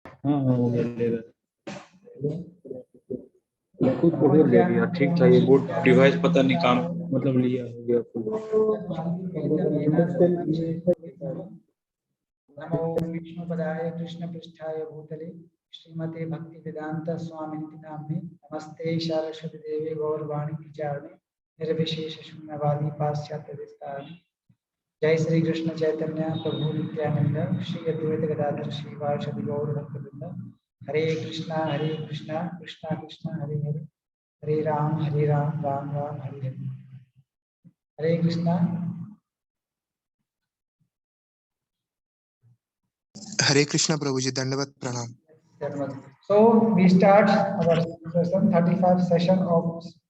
हाँ हाँ हो गया, ले रहा खुद फोटो ले लिया, ठीक था। ये बोर्ड डिवाइस पता नहीं काम मतलब लिया, हो गया नमो विष्णुपदाय कृष्णपृष्ठाय भूतले श्रीमते भक्ति वेदांत स्वामिनिति नाम्ने नमस्ते सरस्वती देवी गौरवाणी विचारणे निर्विशेष शून्यवादी पाश्चात्य विस्तारणे। जय श्री कृष्ण चैतन्य प्रभु नित्यानंद श्री अद्वैत गदाधर श्रीवासदि गौर भक्तवृंद। हरे कृष्णा कृष्णा कृष्णा हरे हरे, हरे राम राम राम हरे हरे। हरे कृष्णा। हरे कृष्णा प्रभु जी, दंडवत प्रणाम। So we start our session 35 session of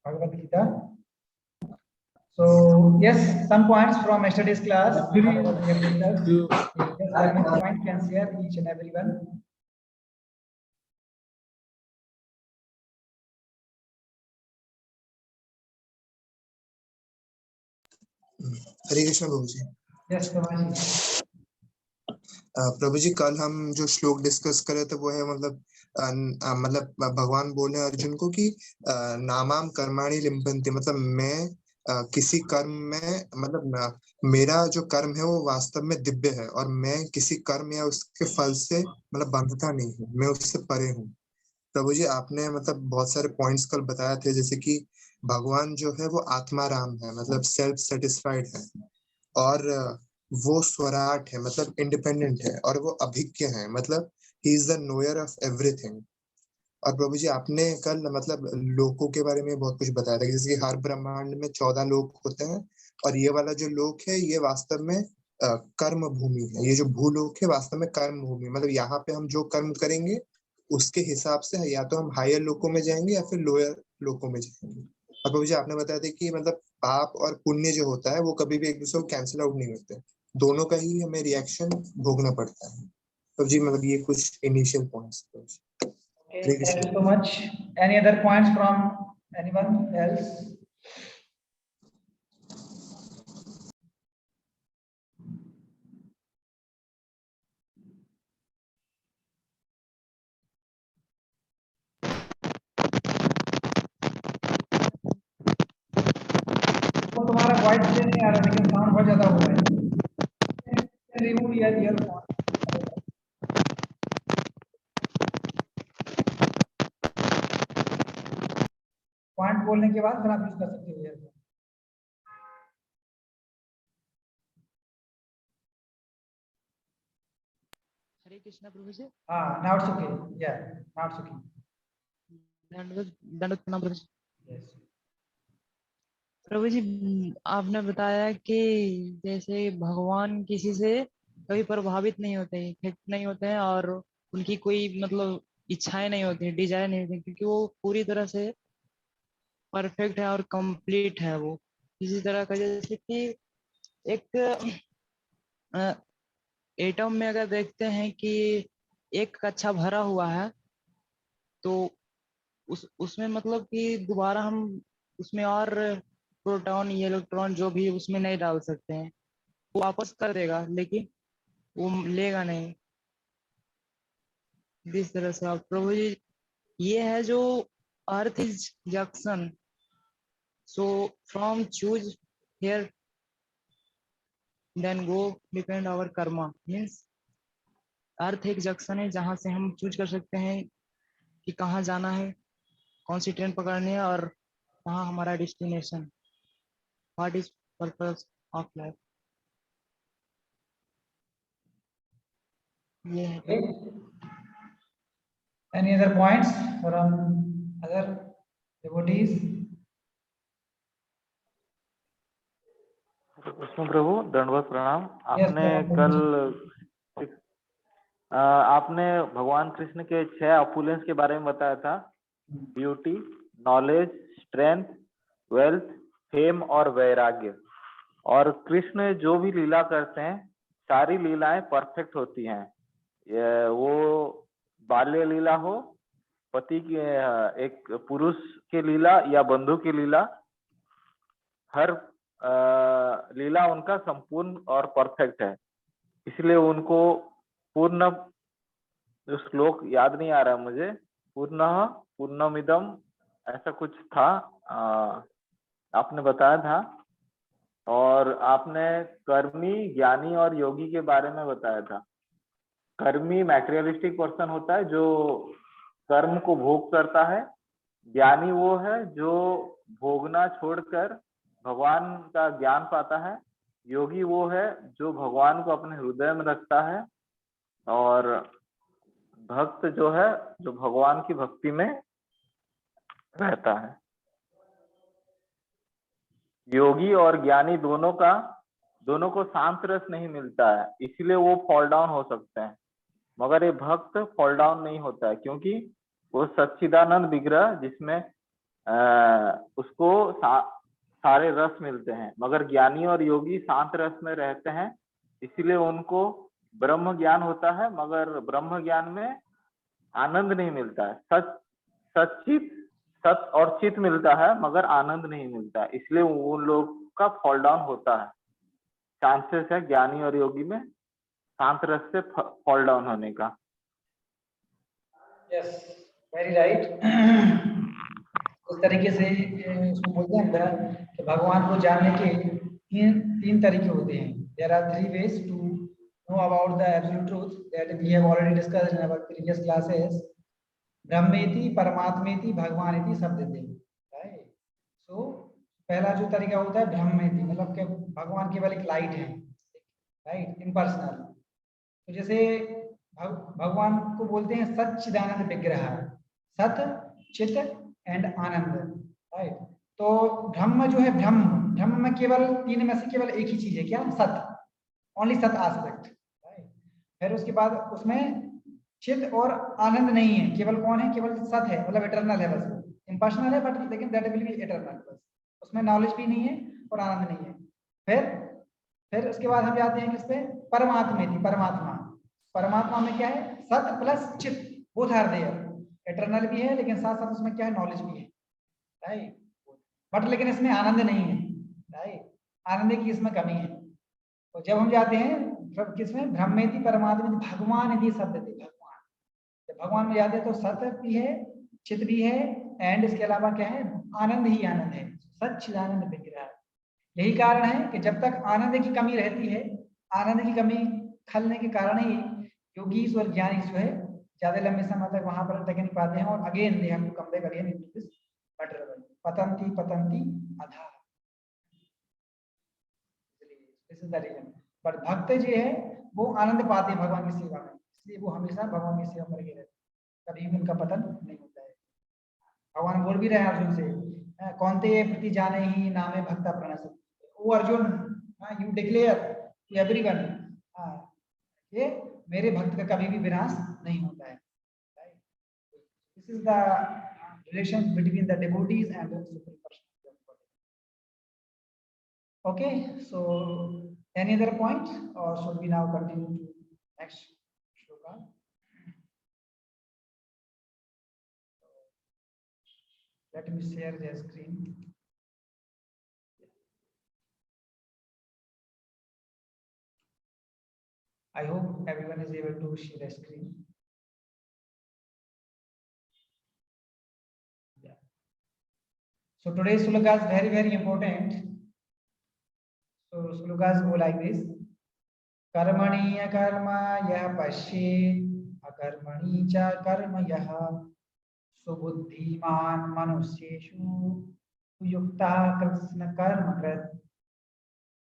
Bhagavad Gita. So yes, some points from yesterday's class. Point can share each and everyone. Hare Krishna Prabhu ji. Yes, प्रभु जी, कल हम जो श्लोक डिस्कस कर रहे थे वो है मतलब भगवान बोले अर्जुन को कि नामाम कर्माणि लिम्पन्ति, मतलब मैं किसी कर्म में मतलब मेरा जो कर्म है वो वास्तव में दिव्य है और मैं किसी कर्म या उसके फल से मतलब बंधता नहीं हूँ, मैं उससे परे हूँ। प्रभु जी, आपने मतलब बहुत सारे पॉइंट्स कल बताए थे, जैसे कि भगवान जो है वो आत्माराम है, मतलब सेल्फ सेटिस्फाइड है, और वो स्वराट है मतलब इंडिपेंडेंट है, और वो अभिज्ञ है मतलब he is the Noire of everything. और प्रभु जी, आपने कल मतलब लोकों के बारे में बहुत कुछ बताया था, जैसे कि हर ब्रह्मांड में 14 लोक होते हैं, और ये वाला जो लोक है ये वास्तव में कर्म भूमि है। ये जो भूलोक है वास्तव में कर्म भूमि, मतलब यहाँ पे हम जो कर्म करेंगे उसके हिसाब से या तो हम हायर लोकों में जाएंगे या फिर लोअर लोकों में जाएंगे। और प्रभु जी, आपने बताया था कि मतलब पाप और पुण्य जो होता है वो कभी भी एक दूसरे को कैंसिल आउट नहीं होते, दोनों का ही हमें रिएक्शन भोगना पड़ता है। तो जी मतलब ये कुछ initial points. Okay, thank you so much. Any other points from anyone else? तुम्हारा वॉइस नहीं आ रहा, लेकिन साउंड बहुत ज्यादा हो रहा है। Remove your earphone. पॉइंट बोलने के बाद फिर आप यूज कर सकते हो ईयरफोन। हरे कृष्णा प्रभु जी। हाँ, now it's okay. Yeah, now it's okay. दंडवत प्रणाम प्रभु जी। Yes. प्रभु जी, आपने बताया कि जैसे भगवान किसी से कभी प्रभावित नहीं होते, इफेक्ट नहीं होते हैं, और उनकी कोई मतलब इच्छाएं नहीं होती, डिजायर नहीं होती, क्योंकि वो पूरी तरह से परफेक्ट है और कंप्लीट है। वो इसी तरह का जैसे कि एक एटम में अगर देखते हैं कि एक कक्षा भरा हुआ है, तो उसमें मतलब कि दोबारा हम उसमें और प्रोटॉन या इलेक्ट्रॉन जो भी उसमें नहीं डाल सकते हैं। वो वापस कर देगा लेकिन वो लेगा नहीं। इस तरह से आप प्रभु जी, ये है जो earth is junction, so from choose here then go depend our karma. Means earth एक जंक्शन है जहां से हम चूज कर सकते हैं कि कहाँ जाना है, कौन सी ट्रेन पकड़नी है, और कहाँ हमारा destination, what is purpose of life. ये है। Okay. Any other points from other devotees? Krishna प्रभु, दंडवत प्रणाम। Yes, आपने भगवान कृष्ण के 6 अपुलेंस के बारे में बताया था, beauty, knowledge, strength, wealth, fame और वैराग्य। और कृष्ण जो भी लीला करते हैं सारी लीलाएं परफेक्ट होती हैं। वो बाल्य लीला हो, पति की एक पुरुष की लीला या बंधु की लीला, हर लीला उनका संपूर्ण और परफेक्ट है, इसलिए उनको पूर्ण जो श्लोक याद नहीं आ रहा है मुझे, पूर्णः पूर्णमिदम ऐसा कुछ था, आपने बताया था। और आपने कर्मी, ज्ञानी और योगी के बारे में बताया था। कर्मी मैटेरियलिस्टिक पर्सन होता है जो कर्म को भोग करता है। ज्ञानी वो है जो भोगना छोड़कर भगवान का ज्ञान पाता है। योगी वो है जो भगवान को अपने हृदय में रखता है। और भक्त जो है जो भगवान की भक्ति में रहता है। योगी और ज्ञानी दोनों को शांत रस नहीं मिलता है, इसलिए वो फॉल डाउन हो सकते हैं। मगर ये भक्त फॉल डाउन नहीं होता है, क्योंकि वो सच्चिदानंद विग्रह जिसमें उसको सारे रस मिलते हैं। मगर ज्ञानी और योगी शांत रस में रहते हैं, इसीलिए उनको ब्रह्म ज्ञान होता है, मगर ब्रह्म ज्ञान में आनंद नहीं मिलता है। सत और चित मिलता है, मगर आनंद नहीं मिलता है, इसलिए उन लोग का फॉल डाउन होता है। चांसेस है ज्ञानी और योगी में शांत रस से फॉल डाउन होने का। Yes, very right. उस तरीके से इसको बोलते हैं कि भगवान को जानने के तीन तरीके होते हैं। There are 3 ways to know about the absolute truth that we have already discussed in our previous classes. ब्रह्मेति, परमात्मेति, भगवानेति शब्देति, राइट। सो पहला जो तरीका होता है ब्रह्मेति, मतलब कि भगवान केवल एक लाइट है, राइट, इम्पर्सनल। तो जैसे भगवान को बोलते हैं सच्चिदानंद विग्रह, सत, चित एंड आनंद, राइट। तो ब्रह्म जो है, ब्रह्म में केवल 3 में से केवल एक ही चीज है, क्या? सत, ओनली सत एस्पेक्ट, राइट। फिर उसके बाद उसमें चित और आनंद नहीं है, केवल कौन है? केवल सत है, मतलब इटर्नल है, बस वो इम्पर्सनल है, बट लेकिन दैट विल बी इटर्नल, बस उसमें नॉलेज भी नहीं है और आनंद नहीं है। फिर उसके बाद हम जाते हैं किस पे? परमात्मेति, परमात्मा में क्या है? सत प्लस चित, बोथ आर देयर, इटर्नल भी है लेकिन साथ साथ उसमें क्या है? नॉलेज भी है, राइट। बट लेकिन इसमें आनंद नहीं है, राइट, आनंद की इसमें कमी है। तो जब हम जाते हैं किसमें? ब्रह्मेति, परमात्मेति, भगवान यदि शब्द थे, भगवान, जब भगवान में जाते हैं तो सत भी है, चित भी है, एंड इसके अलावा क्या है? आनंद ही आनंद है, सच्चिदानंद विग्रह। यही कारण है कि जब तक आनंद की कमी रहती है, आनंद की कमी खलने के कारण ही योगी और ज्ञानी जो है ज्यादा लंबे समय तक वहां पर टिक नहीं पाते हैं, और again they have to come back again into this material world, पतंती अधा। This is the reason. पर भक्त जो है वो आनंद पाते हैं भगवान की सेवा में, इसलिए वो हमेशा भगवान की सेवा में लगे रहते हैं, कभी उनका पतन नहीं होता है। भगवान बोल भी रहे हैं अर्जुन से, कौनते प्रति जाने ही नामे भक्ता प्रणस, ओ Arjun, you declare to everyone, ये मेरे भक्त का कभी भी विनाश नहीं होता है, right. This is the relation between the devotees and the supreme personality of God. Okay, so any other point, or should we now continue to next shloka? Let me share the screen. I hope everyone is able to see the screen. Yeah. So today's shloka is very, very important. So shlokas go like this: कर्मणि कर्म यः पश्येत् अकर्मणि च कर्म यः सुबुद्धिमान् मनुष्येषु युक्तः कृत्स्न कर्मकृत्।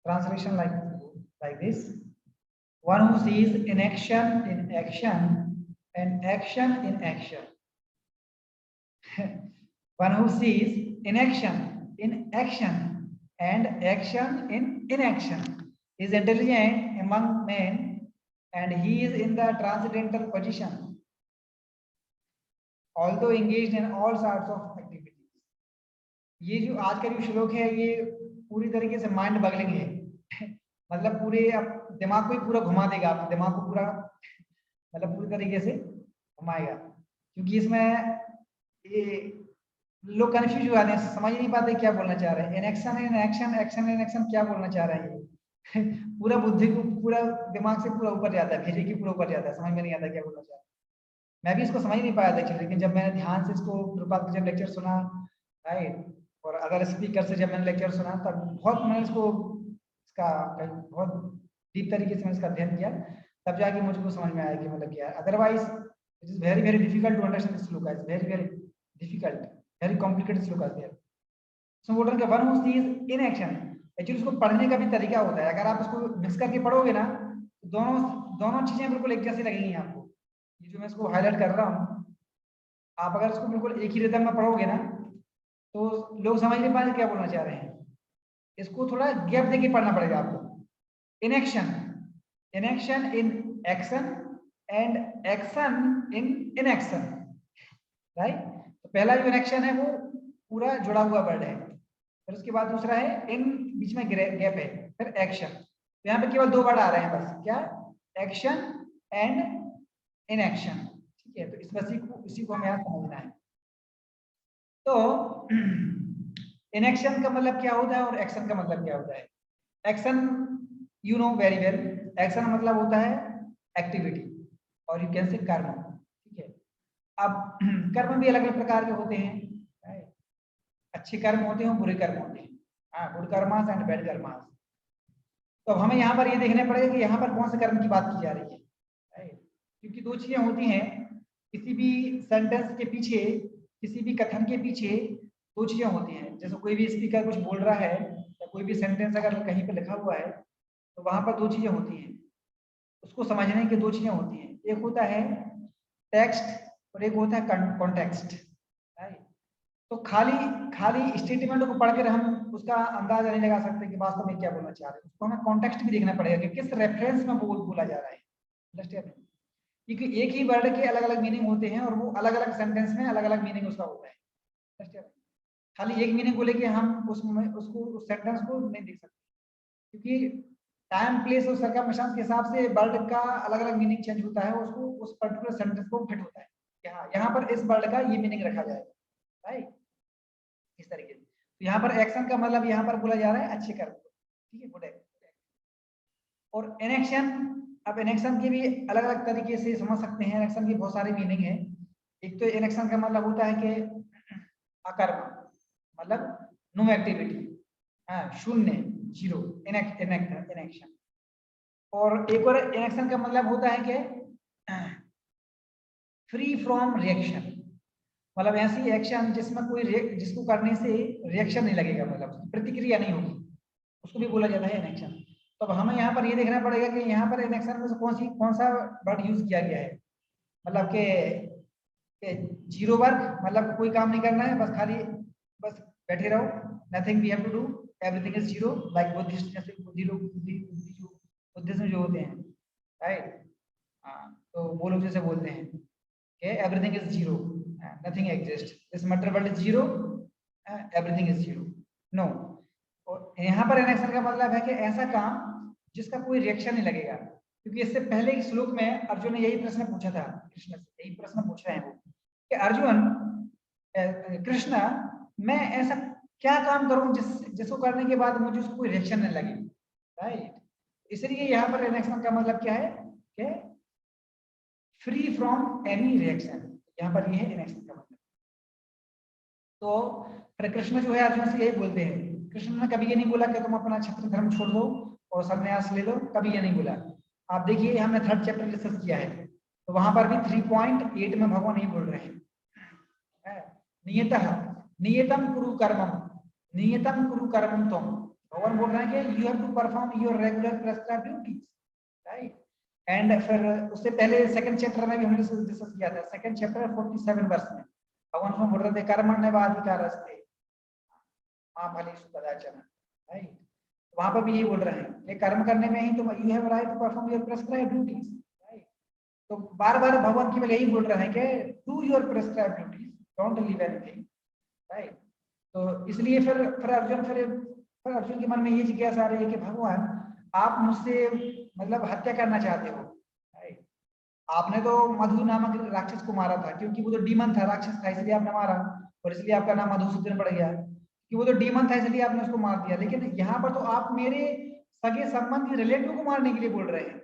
Translation like this: one who sees inaction in action and action in action. One who sees inaction in action and action in inaction is intelligent among men, and he is in the transcendental position, although engaged in all sorts of activities. ये जो आज का जो श्लोक है ये पूरी तरीके से माइंड बगलिंग है, मतलब पूरे आप दिमाग को ही पूरा घुमा देगा, आप दिमाग को पूरा मतलब पूरी तरीके से घुमाएगा, क्योंकि इसमें ये लोग कंफ्यूज हो जाते हैं, समझ नहीं पाते क्या बोलना चाह रहे हैं। Inaction in action, action in action क्या बोलना चाह रहे हैं पूरा बुद्धि को, पूरा दिमाग से पूरा ऊपर जाता है, भेजे की पूरा ऊपर जाता है, समझ में नहीं आता क्या बोलना चाह रहे हैं। मैं भी इसको समझ नहीं पाया था, लेकिन जब मैंने ध्यान से इसको प्रभुपाद का जब लेक्चर सुना, राइट, और अदर स्पीकर से जब मैंने लेक्चर सुना, तब बहुत मैंने इसको इसका बहुत डीप तरीके से मैंने इसका अध्ययन किया, तब जाके मुझको समझ में आया कि मतलब क्या है। Otherwise it is very very difficult to understand this shloka, it's very very difficult, very complicated shloka there. So बोल रहे हैं कि one who sees in action, actually उसको पढ़ने का भी तरीका होता है। अगर आप उसको मिक्स करके पढ़ोगे ना, तो दोनों चीजें बिल्कुल एक जैसी लगेंगी आपको। ये जो मैं इसको हाईलाइट कर रहा हूँ, आप अगर इसको बिल्कुल एक ही रिदम में पढ़ोगे ना, तो लोग समझ नहीं पाएंगे क्या बोलना चाह रहे हैं। इसको थोड़ा गैप देके पढ़ना पड़ेगा आपको। In action, in action, in action, and action in action, right. तो पहला जो एक्शन है वो पूरा जुड़ा हुआ वर्ड है, फिर उसके बाद दूसरा है इन, बीच में गैप है, फिर एक्शन। तो यहाँ पे केवल 2 वर्ड आ रहे हैं बस, क्या, एक्शन एंड इन एक्शन, ठीक है। तो इसी को हमें यहाँ समझना है। तो इन एक्शन का मतलब क्या होता है और एक्शन का मतलब क्या होता है। Action you know very well, action मतलब होता है एक्टिविटी, और यू कैन से कर्म, ठीक है। अब कर्म भी अलग अलग प्रकार के होते हैं, अच्छे कर्म होते हैं, बुरे कर्म होते हैं, हाँ, good karmas and bad karmas. तो अब हमें यहाँ पर ये देखना पड़ेगा कि यहाँ पर कौन से कर्म की बात की जा रही है, क्योंकि 2 चीजें होती हैं किसी भी सेंटेंस के पीछे, किसी भी कथन के पीछे 2 चीजें होती हैं। जैसे कोई भी स्पीकर कुछ बोल रहा है या कोई भी सेंटेंस अगर कहीं पे लिखा हुआ है, तो वहां पर 2 चीजें होती हैं, उसको समझने की 2 चीजें होती हैं। एक होता है टेक्स्ट और एक होता है कॉन्टेक्स्ट, राइट। तो खाली स्टेटमेंट को पढ़कर हम उसका अंदाजा नहीं लगा सकते कि वास्तव में क्या बोलना चाह रहे हैं। उसको हमें कॉन्टेक्स्ट भी देखना पड़ेगा कि किस रेफरेंस में बोला जा रहा है, अंडरस्टैंड। क्योंकि एक ही वर्ड के अलग अलग मीनिंग होते हैं और वो अलग अलग सेंटेंस में अलग अलग मीनिंग उसका होता है, अंडरस्टैंड। खाली एक मीनिंग को लेके हम उस सेंटेंस को नहीं देख सकते, क्योंकि टाइम प्लेस और सर्कमस्टेंस के हिसाब से वर्ड का अलग अलग मीनिंग चेंज होता है, उसको उस पर्टिकुलर सेंटेंस को फिट होता है कि हाँ, यहाँ पर इस वर्ड का ये मीनिंग रखा जाएगा, राइट, इस तरीके से। तो यहाँ पर एक्शन का मतलब यहाँ पर बोला जा रहा है अच्छे कर्म, ठीक है, गुड एक्ट। और इनएक्शन, अब इनएक्शन के भी अलग अलग तरीके से समझ सकते हैं। इनएक्शन की बहुत सारी मीनिंग है। एक तो इनएक्शन का मतलब होता है कि अकर्म, मतलब नो एक्टिविटी, शून्य, जीरो, इनएक्शन। और एक और इनएक्शन का मतलब होता है कि फ्री फ्रॉम रिएक्शन, मतलब ऐसी एक्शन जिसमें जिसको करने से रिएक्शन नहीं लगेगा, मतलब प्रतिक्रिया नहीं होगी, उसको भी बोला जाता है इनएक्शन। तो अब हमें यहाँ पर ये देखना पड़ेगा कि यहाँ पर इनएक्शन में से कौन सा वर्ड यूज किया गया है। मतलब कि जीरो वर्क, मतलब कोई काम नहीं करना है, बस खाली बस बैठे रहो, nothing we have to do, everything is zero, like Buddhist, जैसे बुद्धिज्म जो होते हैं, राइट। तो वो लोग जैसे बोलते हैं कि everything is zero, nothing exist, this matter world is zero, everything is zero, no. और यहाँ पर इनएक्शन का मतलब है कि ऐसा काम जिसका कोई रिएक्शन नहीं लगेगा। क्योंकि इससे पहले एक श्लोक में अर्जुन ने यही प्रश्न पूछा था कृष्ण से, यही प्रश्न पूछ रहे हैं वो कि अर्जुन, कृष्ण, मैं ऐसा क्या काम करूं जिसको करने के बाद मुझे उसको कोई रिएक्शन नहीं लगे, राइट। इसलिए यहाँ पर इनएक्शन का मतलब क्या है कि फ्री फ्रॉम एनी रिएक्शन, यहाँ पर ये है इनएक्शन का मतलब। तो फिर कृष्ण जो है अर्जुन से यही बोलते हैं। कृष्ण ने कभी ये नहीं बोला कि तुम अपना क्षत्रिय धर्म छोड़ दो और संन्यास ले लो, कभी ये नहीं बोला। आप देखिए हमने 3rd चैप्टर डिस्कस किया है, तो वहां पर भी 3.8 में भगवान नहीं बोल रहे हैं नियतः नियतम कुरु कर्मम, नियतम कुरु कर्मम तुम। भगवान बोल रहे हैं कि you have to perform your regular prescribed duties, right. एंड फिर उससे पहले 2nd चैप्टर में भी हमने डिस्कस किया था, 2nd चैप्टर 47 वर्ष में भगवान को बोल रहे थे कर्मण्येवाधिकारस्ते मा फलेषु कदाचन, राइट। वहां पर भी यही बोल रहे हैं ये कर्म करने में ही तुम, you have right to perform your prescribed duties, right. तो बार बार भगवान केवल यही बोल रहे हैं कि do your prescribed duties, don't leave anything, right. तो इसलिए फिर अर्जुन के मन में ये जिज्ञासा आ रही है कि भगवान आप मुझसे मतलब हत्या करना चाहते हो, राइट। आपने तो मधु नामक राक्षस को मारा था, क्योंकि वो तो डीमन था, राक्षस था, इसलिए आपने मारा, और इसलिए आपका नाम मधुसूदन पड़ गया कि वो तो डीमन था, इसलिए आपने उसको मार दिया। लेकिन यहाँ पर तो आप मेरे सगे संबंधी रिलेटिव को मारने के लिए बोल रहे हैं,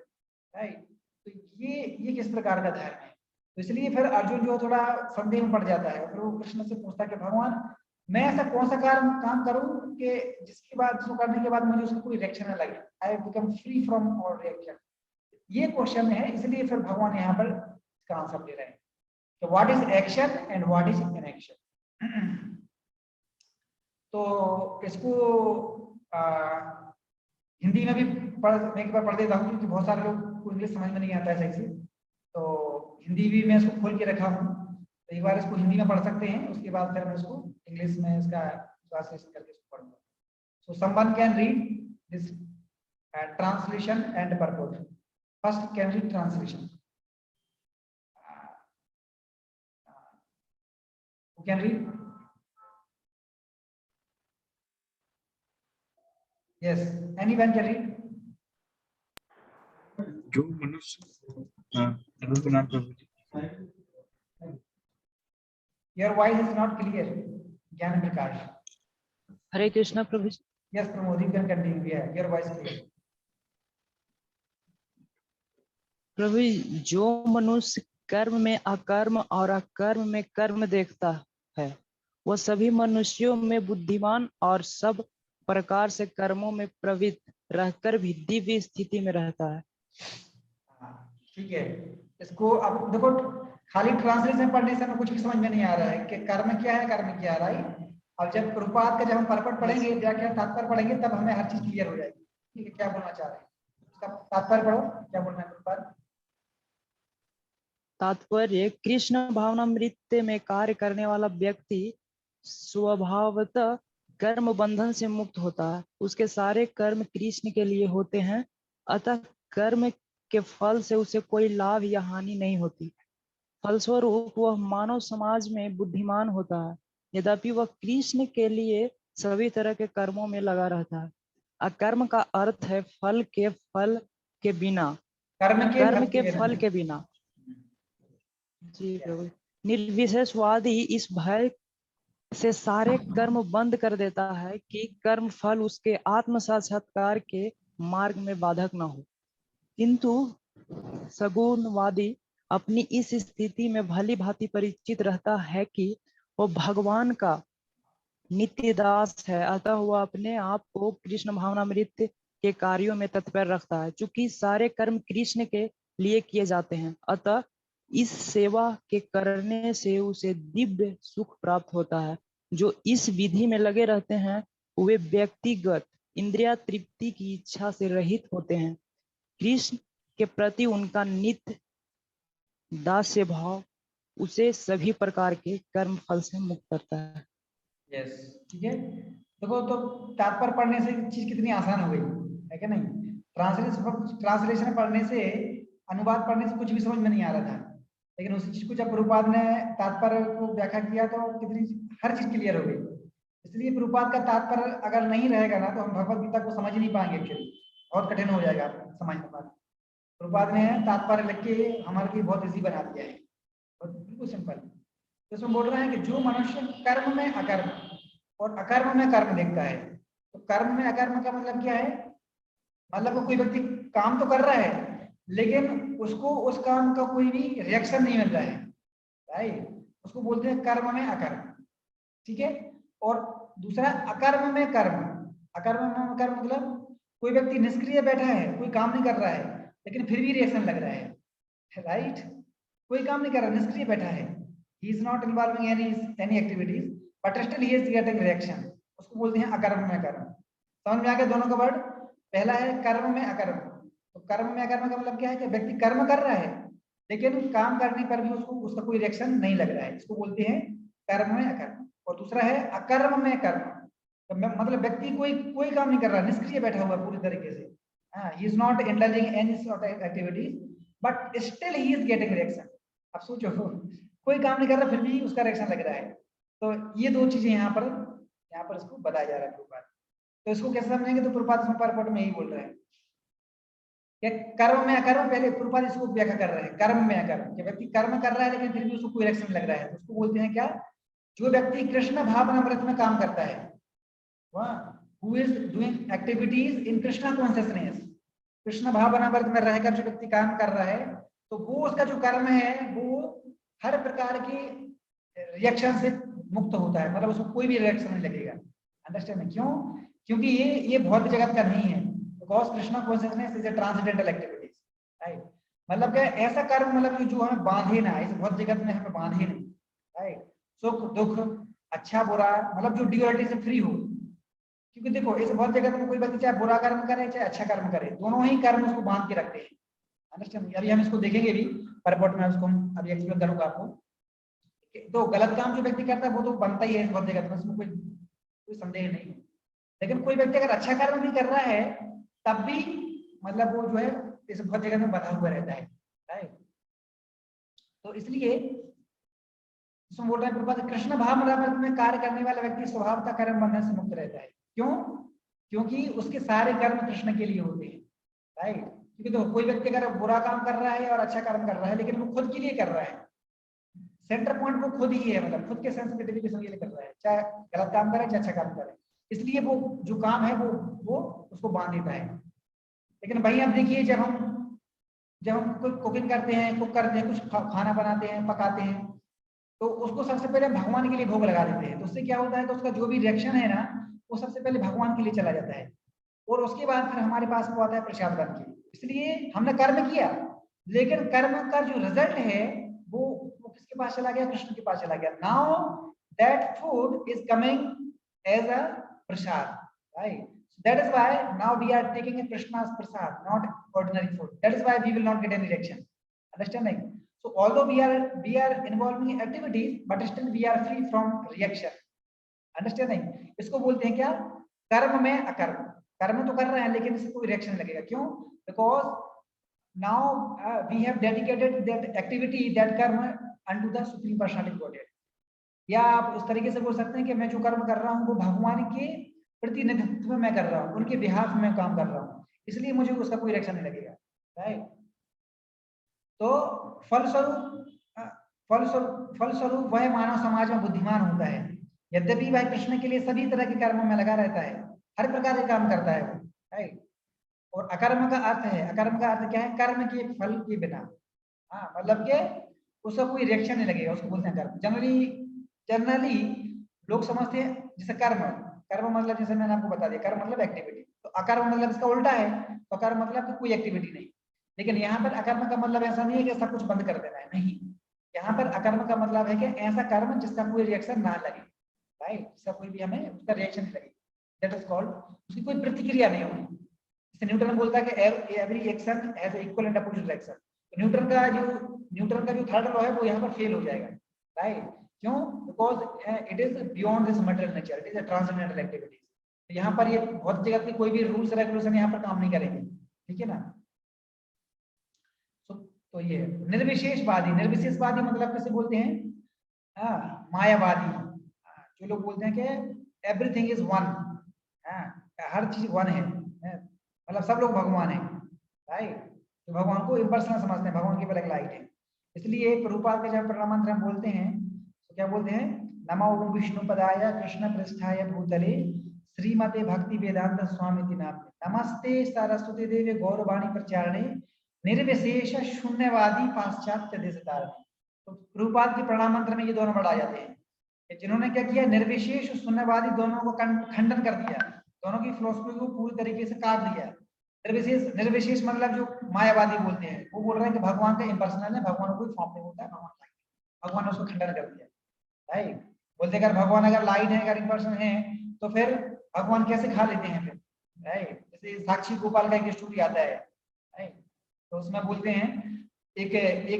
राइट। तो ये किस प्रकार का धर्म है, तो इसलिए फिर अर्जुन जो थोड़ा संदेह में पड़ जाता है, फिर वो कृष्ण से पूछता है कि भगवान मैं ऐसा कौन सा काम करूं कि जिसके बाद जिसको करने के बाद मुझे उसका कोई रिएक्शन न लगे, I become free from all reaction. ये क्वेश्चन है, इसलिए फिर भगवान यहाँ पर इसका आंसर दे रहे हैं कि what is action and what is inaction. तो इसको हिंदी में भी मैं एक बार पढ़ देता हूँ, क्योंकि बहुत सारे लोग को इंग्लिश समझ में नहीं आता है सही से, तो हिंदी भी मैं इसको खोल के रखा हूँ, तो एक बार इसको हिंदी में पढ़ सकते हैं, उसके बाद फिर मैं इसको इंग्लिश में इसका ट्रांसलेशन करके इसको पढ़ूंगा। So someone can read this translation and purport. First can read translation. Who can read? Yes, anyone can read. जो मनुष्य रघुनाथ प्रभु जी। Your voice is not clear. Jnana Prakash. Hare Krishna Prabhu ji. Yes, Pramod, you can continue. Yeah, your voice clear. प्रभु जी, जो मनुष्य कर्म में अकर्म और अकर्म में कर्म देखता है, वह सभी मनुष्यों में बुद्धिमान और सब प्रकार से कर्मों में प्रवृत्त रहकर भी दिव्य स्थिति में रहता है। ठीक है, इसको अब देखो, खाली ट्रांसलेशन पढ़ने से हमें कुछ भी समझ में नहीं आ रहा है कि कर्म क्या है, कर्म क्या है, राइट। अब जब प्रभुपाद का जब हम परपट पढ़ेंगे, व्याख्या तात्पर्य पढ़ेंगे, तब हमें हर चीज क्लियर हो जाएगी। ठीक है, क्या बोलना चाह रहे हैं, उसका तात्पर्य पढ़ो, क्या बोलना है प्रभुपाद। तात्पर्य, कृष्ण भावनामृत में कार्य करने वाला व्यक्ति स्वभावतः कर्म बंधन से मुक्त होता है। उसके सारे कर्म कृष्ण के लिए होते हैं, अतः कर्म के फल से उसे कोई लाभ या हानि नहीं होती। फलस्वरूप वह मानव समाज में बुद्धिमान होता है, यद्यपि वह कृष्ण के लिए सभी तरह के कर्मों में लगा रहता है। अकर्म का अर्थ है फल के बिना, कर्म के फल के बिना। जी प्रभु। निर्विशेषवादी इस भय से सारे कर्म बंद कर देता है कि कर्म फल उसके आत्म साक्षात्कार के मार्ग में बाधक न हो, किंतु सगुणवादी अपनी इस स्थिति में भली भांति परिचित रहता है कि वह भगवान का नित्य दास है, अतः वह अपने आप को कृष्ण भावनामृत के कार्यों में तत्पर रखता है। चूंकि सारे कर्म कृष्ण के लिए किए जाते हैं, अतः इस सेवा के करने से उसे दिव्य सुख प्राप्त होता है। जो इस विधि में लगे रहते हैं वे व्यक्तिगत इंद्रिया तृप्ति की इच्छा से रहित होते हैं। कृष्ण के प्रति उनका नित्य दास्य भाव उसे सभी प्रकार के कर्म फल से मुक्त करता है। यस, ठीक है। देखो, तो तात्पर्य पढ़ने से चीज कितनी आसान हो गई है कि नहीं। ट्रांसलेशन पढ़ने से, अनुवाद पढ़ने से कुछ भी समझ में नहीं आ रहा था, लेकिन उसी चीज को जब प्रभुपाद ने तात्पर्य को व्याख्या किया तो कितनी हर चीज क्लियर हो गई। इसलिए प्रभुपाद का तात्पर्य अगर नहीं रहेगा ना, तो हम भगवत गीता को समझ ही नहीं पाएंगे, एक्चुअली बहुत कठिन हो जाएगा समझ पाना। प्रभुपाद ने तात्पर्य लिख के हमारे लिए बहुत इजी बना दिया है, बिल्कुल सिंपल। तो इसमें बोल रहे हैं कि जो मनुष्य कर्म में अकर्म और अकर्म में कर्म देखता है, तो कर्म में अकर्म का मतलब क्या है, मतलब कोई व्यक्ति काम तो कर रहा है लेकिन उसको उस काम का कोई भी रिएक्शन नहीं मिल रहा है, राइट, उसको बोलते हैं कर्म में अकर्म। ठीक है। और दूसरा अकर्म में कर्म। अकर्म में कर्म मतलब कोई व्यक्ति निष्क्रिय बैठा है, कोई काम नहीं कर रहा है, लेकिन फिर भी रिएक्शन लग रहा है, राइट। कोई काम नहीं कर रहा, निष्क्रिय बैठा है, he is not involving any activities but still he is getting reaction, उसको बोलते हैं अकर्म में कर्म। समझ में आ गया दोनों का वर्ड। पहला है कर्म में अकर्म। तो कर्म में अकर्म का मतलब क्या है कि व्यक्ति कर्म कर रहा है लेकिन काम करने पर भी उसको उसका कोई रिएक्शन नहीं लग रहा है, इसको बोलते हैं कर्म में अकर्म। और दूसरा है अकर्म में कर्म, तो मतलब व्यक्ति कोई काम नहीं कर रहा, निष्क्रिय बैठा हुआ पूरी तरीके से, he is not indulging any sort of activities but still he is getting reaction। अब सोचो, कोई काम नहीं कर रहा फिर भी उसका रिएक्शन लग रहा है। तो ये दो चीजें यहाँ पर इसको बताया जा रहा है प्रभुपाद। तो इसको कैसे समझेंगे, तो प्रभुपाद इसमें परपट में यही बोल रहे हैं कि कर्म में अकर्म, पहले प्रभुपाद इसको व्याख्या कर रहे हैं कर्म में अकर्म, कि व्यक्ति कर्म कर रहा है लेकिन फिर भी उसको कोई रिएक्शन लग रहा है, तो उसको बोलते हैं क्या, जो व्यक्ति कृष्ण भावनामृत में काम करता है, वह who is doing activities in Krishna consciousness, Krishna भावनामृत में रहकर जो व्यक्ति काम कर रहा है, तो वो उसका जो कर्म है वो हर प्रकार के रिएक्शन से मुक्त होता है, मतलब उसको कोई भी रिएक्शन नहीं लगेगा। अंडरस्टैंड? क्यों? क्योंकि ये भौतिक जगत का नहीं है। Because Krishna consciousness is a transcendental activities, right? मतलब क्या ऐसा कर्म मतलब जो हमें बांधे ना, इस भौतिक जगत में हमें बांधे नहीं, राइट? सुख दुख, अच्छा बुरा, मतलब जो ड्यूअलिटी से फ्री हो। क्योंकि देखो इस भौतिक जगत में कोई व्यक्ति चाहे बुरा कर्म करे चाहे अच्छा कर्म करे, दोनों ही कर्म उसको बांध के रखते हैं। अंडरस्टैंड? अभी हम इसको देखेंगे भी परपोर्ट में, उसको हम अभी एक्सप्लेन करूंगा आपको। तो गलत काम जो व्यक्ति करता है वो तो बनता ही है इस भौतिक जगत में, उसमें कोई संदेह नहीं है। लेकिन कोई व्यक्ति अगर अच्छा कर्म भी कर रहा है तब भी मतलब वो जो है इस भौतिक जगत में बंधा हुआ रहता है, राइट? तो इसलिए इसमें बोल रहा है प्रभुपाद, कृष्ण भाव में कार्य करने वाला व्यक्ति स्वभावतः कर्म बंधन से मुक्त रहता है। क्यों? क्योंकि उसके सारे कर्म कृष्ण के लिए होते हैं, राइट? क्योंकि तो कोई व्यक्ति अगर बुरा काम कर रहा है और अच्छा कर्म कर रहा है लेकिन वो खुद के लिए कर रहा है, सेंटर पॉइंट वो खुद ही है, मतलब खुद के सेंस ग्रेटिफिकेशन के लिए कर रहा है, चाहे गलत काम करे चाहे अच्छा काम करे, इसलिए वो जो काम है वो उसको बांध देता है। लेकिन भाई आप देखिए जब हम कोई कुकिंग करते हैं, कुक करते हैं, कुछ खाना बनाते हैं, पकाते हैं, तो उसको सबसे पहले भगवान के लिए भोग लगा देते हैं। तो उससे क्या होता है कि उसका जो भी रिएक्शन है ना वो सबसे पहले भगवान के लिए चला जाता है, और उसके बाद फिर हमारे पास वो आता है प्रसाद बन के। इसलिए हमने कर्म किया, लेकिन कर्म का जो रिजल्ट है वो किसके पास चला गया? कृष्ण के पास चला गया। Now that food is coming as a prasad, right? That is why now we are taking a Krishna's prasad, not ordinary food. That is why we will not get any reaction. Understanding? So although we are involving in activities, but still we are free from reaction. Understanding? इसको बोलते हैं क्या? कर्म में अकर्म। कर्म तो कर रहे हैं लेकिन इससे कोई रिएक्शन लगेगा। क्यों? Because now we have dedicated that activity, that karma unto the Supreme Personality of Godhead. या आप उस तरीके से बोल सकते हैं कि मैं जो कर्म कर रहा हूँ वो भगवान के प्रतिनिधित्व में मैं कर रहा हूँ, उनके बिहाफ में काम कर रहा हूँ, इसलिए मुझे उसका कोई रिएक्शन नहीं लगेगा, राइट? तो फलस्वरूप वह मानव समाज में बुद्धिमान होता है। यद्यपि वह कृष्ण के लिए सभी तरह के कर्मों में लगा रहता है, हर प्रकार के काम करता है वो, राइट? और अकर्म का अर्थ है, अकर्म का अर्थ क्या है? कर्म के फल के बिना, हाँ, मतलब के उसका कोई रिएक्शन नहीं लगेगा, उसको बोलते हैं कर्म। जनरली लोग समझते हैं जैसे कर्म मतलब, जैसे मैंने आपको बता दिया, कर्म मतलब एक्टिविटी, तो अकर्म मतलब इसका उल्टा है, तो कर्म मतलब कि कोई एक्टिविटी नहीं। लेकिन यहाँ पर अकर्म का मतलब ऐसा नहीं है कि सब कुछ बंद कर देना है, नहीं। यहाँ पर अकर्म का मतलब है कि ऐसा कर्म जिसका कोई रिएक्शन ना लगे, राइट? जिसका कोई भी हमें उसका रिएक्शन नहीं लगे, दैट इज कॉल्ड, उसकी कोई प्रतिक्रिया नहीं होगी। जैसे न्यूटन बोलता है कि every action has equal and opposite reaction, तो न्यूटन का जो थर्ड लॉ है वो यहाँ पर फेल हो जाएगा, राइट? क्यों? Because it is beyond this material nature, it is a transcendental activity. तो यहाँ पर ये बहुत जगह की कोई भी रूल्स रेगुलेशन यहाँ पर काम नहीं करेंगे, ठीक है ना? तो ये निर्विशेषवादी मतलब कैसे बोलते हैं? मायावादी, जो लोग बोलते हैं कि एवरीथिंग इज वन, हर चीज वन है, मतलब सब लोग भगवान है, राइट? तो भगवान को इम्पर्सनल समझते हैं, भगवान की अलग लाइट है। इसलिए प्रभुपाद के जब प्रणाम मंत्र हम बोलते हैं तो क्या बोलते हैं? नमो विष्णुपदाय कृष्ण पृष्ठाय भूतले श्रीमते भक्ति वेदांत स्वामी नाम नमस्ते सरस्वती देवी गौरवाणी प्रचारणे निर्विशेष शून्यवादी पाश्चात्य देशतारणे। तो प्रभुपाद के प्रणाम मंत्र में ये दोनों वर्ड आ जाते हैं कि जिन्होंने क्या किया? निर्विशेष और शून्यवादी दोनों को खंडन कर दिया, दोनों की फिलोसफी को पूरी तरीके से काट दिया। निर्विशेष मतलब जो मायावादी बोलते हैं, वो बोल रहे हैं कि भगवान का इम्पर्सनल है, भगवान कोई फॉर्म नहीं होता है, भगवान ने उसको खंडन कर दिया, राइट? बोलते अगर भगवान अगर लाइट है, अगर इम्पर्सन है, तो फिर भगवान कैसे खा लेते हैं फिर, राइट? जैसे साक्षी गोपाल का एक स्टोरी आता है, राइट? तो उसमें बोलते हैं एक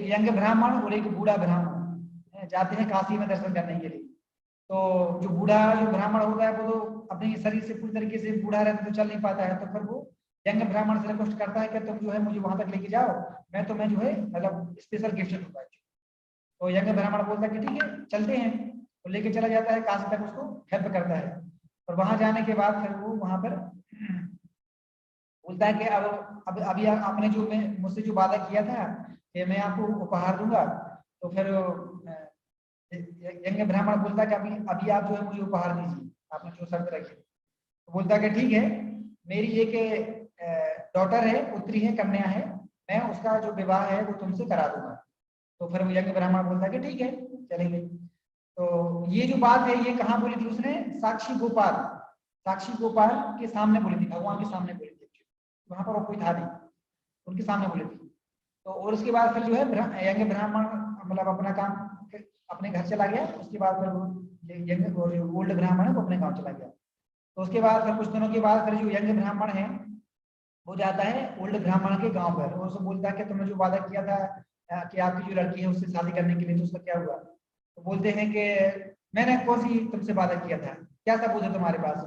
यंग ब्राह्मण और एक बूढ़ा ब्राह्मण जाते हैं काशी में दर्शन करने के लिए। तो जो ब्राह्मण होता है वो तो अपने शरीर से पूरी तरीके से बूढ़ा रहता है, तो चल नहीं पाता है, तो फिर वो यंग ब्राह्मण से रिक्वेस्ट करता है कि तुम जो है मुझे वहां तक लेके जाओ, मैं तुम्हें जो है मतलब स्पेशल गिफ्ट दूंगा। तो यंग ब्राह्मण बोलता है कि ठीक है चलते हैं, तो लेके चला जाता है काशी तक, उसको हेल्प करता है। और वहां जाने के बाद फिर वो वहां पर बोलता है कि अब अभी आपने जो मुझसे जो वादा किया था कि मैं आपको उपहार दूंगा, तो फिर यंग ब्राह्मण बोलता है कि अभी आप जो है मुझे उपहार दीजिए, आपने जो शर्त रखी। तो बोलता है कि ठीक है, मेरी एक डॉटर है, पुत्री है, कन्या है, मैं उसका जो विवाह है वो तुमसे करा दूंगा। तो फिर वो यज्ञ ब्राह्मण बोलता है कि ठीक है चलेंगे। तो ये जो बात है ये कहाँ बोली थी उसने? साक्षी गोपाल के सामने बोली थी, भगवान के सामने बोली थी। वहां पर वो कोई था नहीं, उनके सामने बोली थी। तो और उसके बाद फिर जो है यज्ञ ब्राह्मण मतलब अपना काम अपने घर चला गया। उसके बाद फिर वो यज्ञ और ओल्ड ब्राह्मण है वो अपने गांव चला गया। तो उसके बाद फिर कुछ दिनों के बाद फिर जो यज्ञ ब्राह्मण है वो जाता है ओल्ड ब्राह्मण के गांव पर और उससे बोलता है कि तुमने जो वादा किया था कि आपकी जो लड़की है उससे शादी करने के लिए, तो उसका क्या हुआ? तो बोलते हैं कि मैंने कौन सी तुमसे वादा किया था, क्या सबूत है तुम्हारे पास?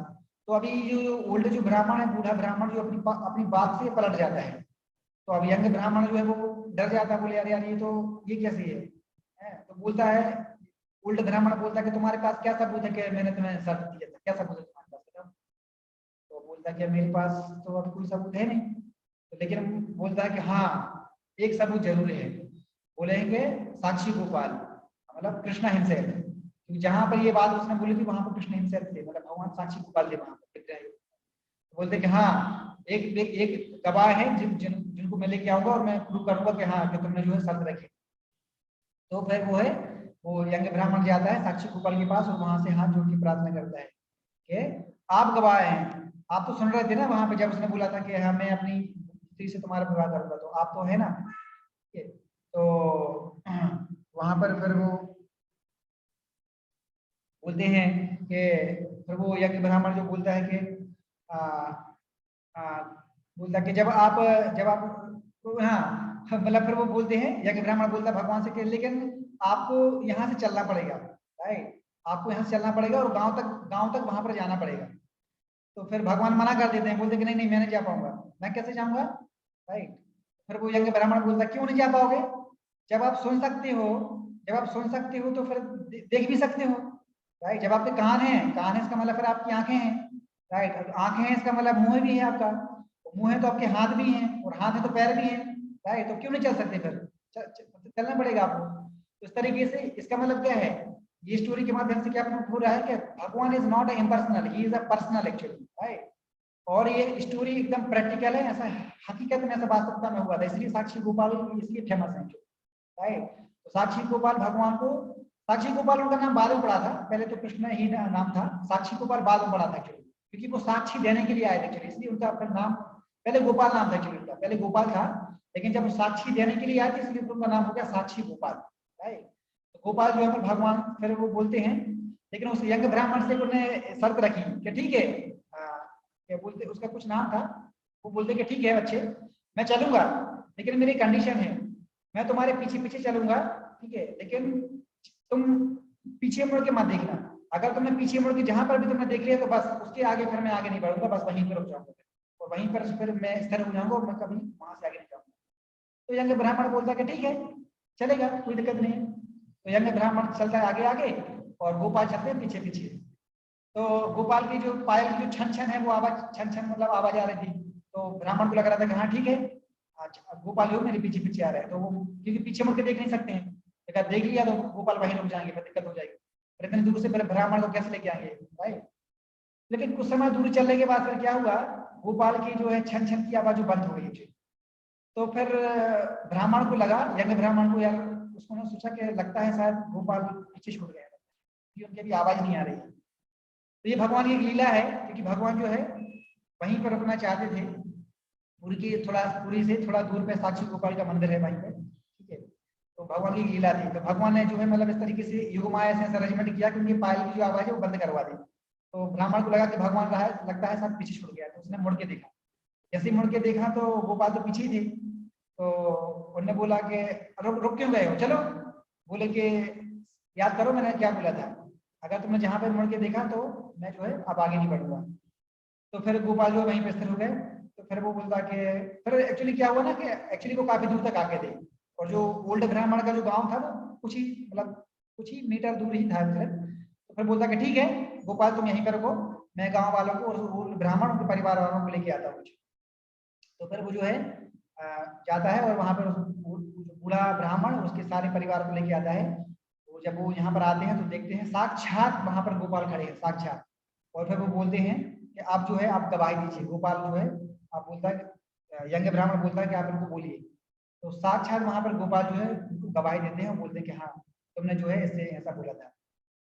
तो अभी जो ओल्ड जो ब्राह्मण है, बूढ़ा ब्राह्मण जो अपनी बात से पलट जाता है। तो अब यंग ब्राह्मण जो है वो डर जाता है, बोले यार यार ये कैसे है? तो बोलता है ओल्ड ब्राह्मण बोलता है कि तुम्हारे पास क्या सबूत है कि मैंने तुम्हें शर्त दिया था, क्या सबूत है तुम्हारे पास बताओ? तो बोलता है कि मेरे पास तो अब कोई सबूत है नहीं। तो लेकिन बोलता है कि हाँ एक सबूत जरूर है। बोलेंगे साक्षी गोपाल मतलब कृष्णा हिमसेन, क्योंकि जहां पर ये बात उसने बोली थी वहां पर कृष्ण हिमसेन थे, मतलब भगवान साक्षी गोपाल थे वहां पर। बोलते कि हाँ एक गवाह है जिनको मैं लेके आऊंगा और मैं प्रूव करूंगा कि हाँ कि तुमने जो है शर्त रखी। तो फिर वो यंग ब्राह्मण जाता है साक्षी गोपाल के पास और वहां से हाथ जोड़ के प्रार्थना करता है कि आप गवाह हैं, आप तो सुन रहे थे ना वहां पे जब उसने बोला था कि हाँ मैं अपनी स्त्री से तुम्हारा विवाह करूंगा, तो आप तो है ना? तो वहां पर फिर वो बोलते हैं कि फिर वो यज्ञ ब्राह्मण जो बोलता है कि बोलता है कि जब आप हाँ मतलब फिर वो बोलते हैं यज्ञ ब्राह्मण बोलता है भगवान से कि लेकिन आपको यहाँ से चलना पड़ेगा, राइट? आपको यहाँ से चलना पड़ेगा और गांव तक वहां पर जाना पड़ेगा। तो फिर भगवान मना कर देते हैं, बोलते कि नहीं नहीं मैं नहीं जा पाऊंगा, मैं कैसे जाऊंगा, राइट? फिर वो यज्ञ ब्राह्मण बोलता क्यों नहीं जा पाओगे? जब आप सुन सकते हो तो फिर देख भी सकते हो, राइट? जब आपके कान है इसका मतलब फिर आपकी आंखें हैं, राइट? आंखें हैं इसका मतलब मुंह भी है आपका, मुंह है तो आपके हाथ भी हैं और हाथ है तो पैर भी हैं, राइट? तो क्यों नहीं चल सकते? फिर चलना पड़ेगा आपको। तो इस तरीके से इसका मतलब क्या है, ये स्टोरी के माध्यम से क्या प्रूफ हो रहा है कि भगवान is not impersonal, he is a personal actually, right? और ये स्टोरी एकदम प्रैक्टिकल है, ऐसा हकीकत में ऐसा वास्तविकता में हुआ था, इसलिए साक्षी गोपाल इसलिए फेमस है, राइट? तो साक्षी गोपाल भगवान को, साक्षी गोपाल उनका नाम बाद में पड़ा था, पहले तो कृष्ण ही नाम था, साक्षी गोपाल बाद में पड़ा था एक्चुअली, क्योंकि वो साक्षी देने के लिए आए थे एक्चुअली, इसलिए उनका अपना नाम पहले गोपाल नाम था एक्चुअली, उनका पहले गोपाल था, लेकिन जब साक्षी देने के लिए आए थे इसलिए उनका नाम हो गया साक्षी गोपाल, राइट? तो गोपाल जो है भगवान फिर वो बोलते हैं, लेकिन उस यंग ब्राह्मण से उन्होंने शर्त रखी कि ठीक है, क्या बोलते उसका कुछ नाम था, वो बोलते कि ठीक है बच्चे मैं चलूंगा, लेकिन मेरी कंडीशन है मैं तुम्हारे पीछे पीछे चलूंगा, ठीक है, लेकिन तुम पीछे मुड़ के मत देखना, अगर तुमने पीछे मुड़ के जहां पर भी तुमने देख लिया तो बस उसके आगे फिर मैं आगे नहीं बढ़ूंगा, बस वहीं पर रुक जाऊंगा और वहीं पर फिर मैं स्थिर हो जाऊंगा और मैं कभी वहां से आगे नहीं जाऊंगा। तो यंग ब्राह्मण बोलता कि ठीक है चलेगा कोई दिक्कत नहीं है। तो यंग ब्राह्मण चलता है आगे आगे और गोपाल चलते हैं पीछे पीछे। तो गोपाल की जो पायल की जो छन छन है वो आवाज छन छन मतलब आवाज आ रही थी, तो ब्राह्मण को लग रहा था कि हाँ ठीक है अच्छा गोपाल जो मेरे पीछे पीछे आ रहे हैं, तो वो क्योंकि पीछे मुड़ के देख नहीं सकते हैं, अगर देख लिया तो गोपाल वहीं रुक जाएंगे, फिर दिक्कत हो जाएगी, फिर इतनी दूर से फिर ब्राह्मण को कैसे लेके आएंगे, राइट? लेकिन कुछ समय दूर चलने के बाद फिर क्या हुआ, गोपाल की जो है छन छन की आवाज बंद हो गई। तो फिर ब्राह्मण को लगा, यज्ञ ब्राह्मण को यार उसको ना सोचा कि लगता है शायद गोपाल पीछे छूट गया क्योंकि उनकी भी आवाज नहीं आ रही है। तो ये भगवान की लीला है, क्योंकि भगवान जो है वहीं पर रुकना चाहते थे, पुरी से थोड़ा दूर पे साक्षी गोपाल का मंदिर है वहीं पे, ठीक है? तो भगवान की लीला थी, तो भगवान ने जो है मतलब इस तरीके से युगमाया से अरेंजमेंट किया कि उनकी पायल की जो आवाज है वो बंद करवा दी। तो ब्राह्मण को लगा कि भगवान रहा है, लगता है शायद पीछे छूट गया, तो उसने मुड़ के देखा, जैसे मुड़ के देखा तो गोपाल तो पीछे ही थे। तो उन्होंने बोला कि रुक क्यों गए हो, चलो, बोले कि याद करो मैंने क्या बोला था, अगर तुमने जहां पर मुड़ के देखा तो मैं जो है अब आगे नहीं बढ़ूंगा। तो फिर गोपाल जो वहीं पे स्थिर हो गए। तो फिर वो बोलता कि फिर एक्चुअली क्या हुआ ना कि एक्चुअली वो काफी दूर तक आके थे और जो ओल्ड ब्राह्मण का जो गांव था वो कुछ ही मीटर दूर ही था उधर। तो फिर बोलता कि ठीक है गोपाल तुम यहीं पर रुको, मैं गाँव वालों को और ब्राह्मण उनके परिवार वालों को लेके आता हूँ। तो फिर वो जो है जाता है और वहां पर बूढ़ा ब्राह्मण उसके सारे परिवार को लेके आता है। वो जब वो यहाँ पर आते हैं तो देखते हैं साक्षात वहां पर गोपाल खड़े हैं साक्षात, और फिर वो बोलते हैं कि आप जो है आप गवाही दीजिए। गोपाल जो है आप बोलता है, यंग ब्राह्मण बोलता है कि आप इनको बोलिए। तो साक्षात वहां पर गोपाल जो है उनको गवाही देते हैं, बोलते हैं कि हाँ तुमने जो है इससे ऐसा बोला था।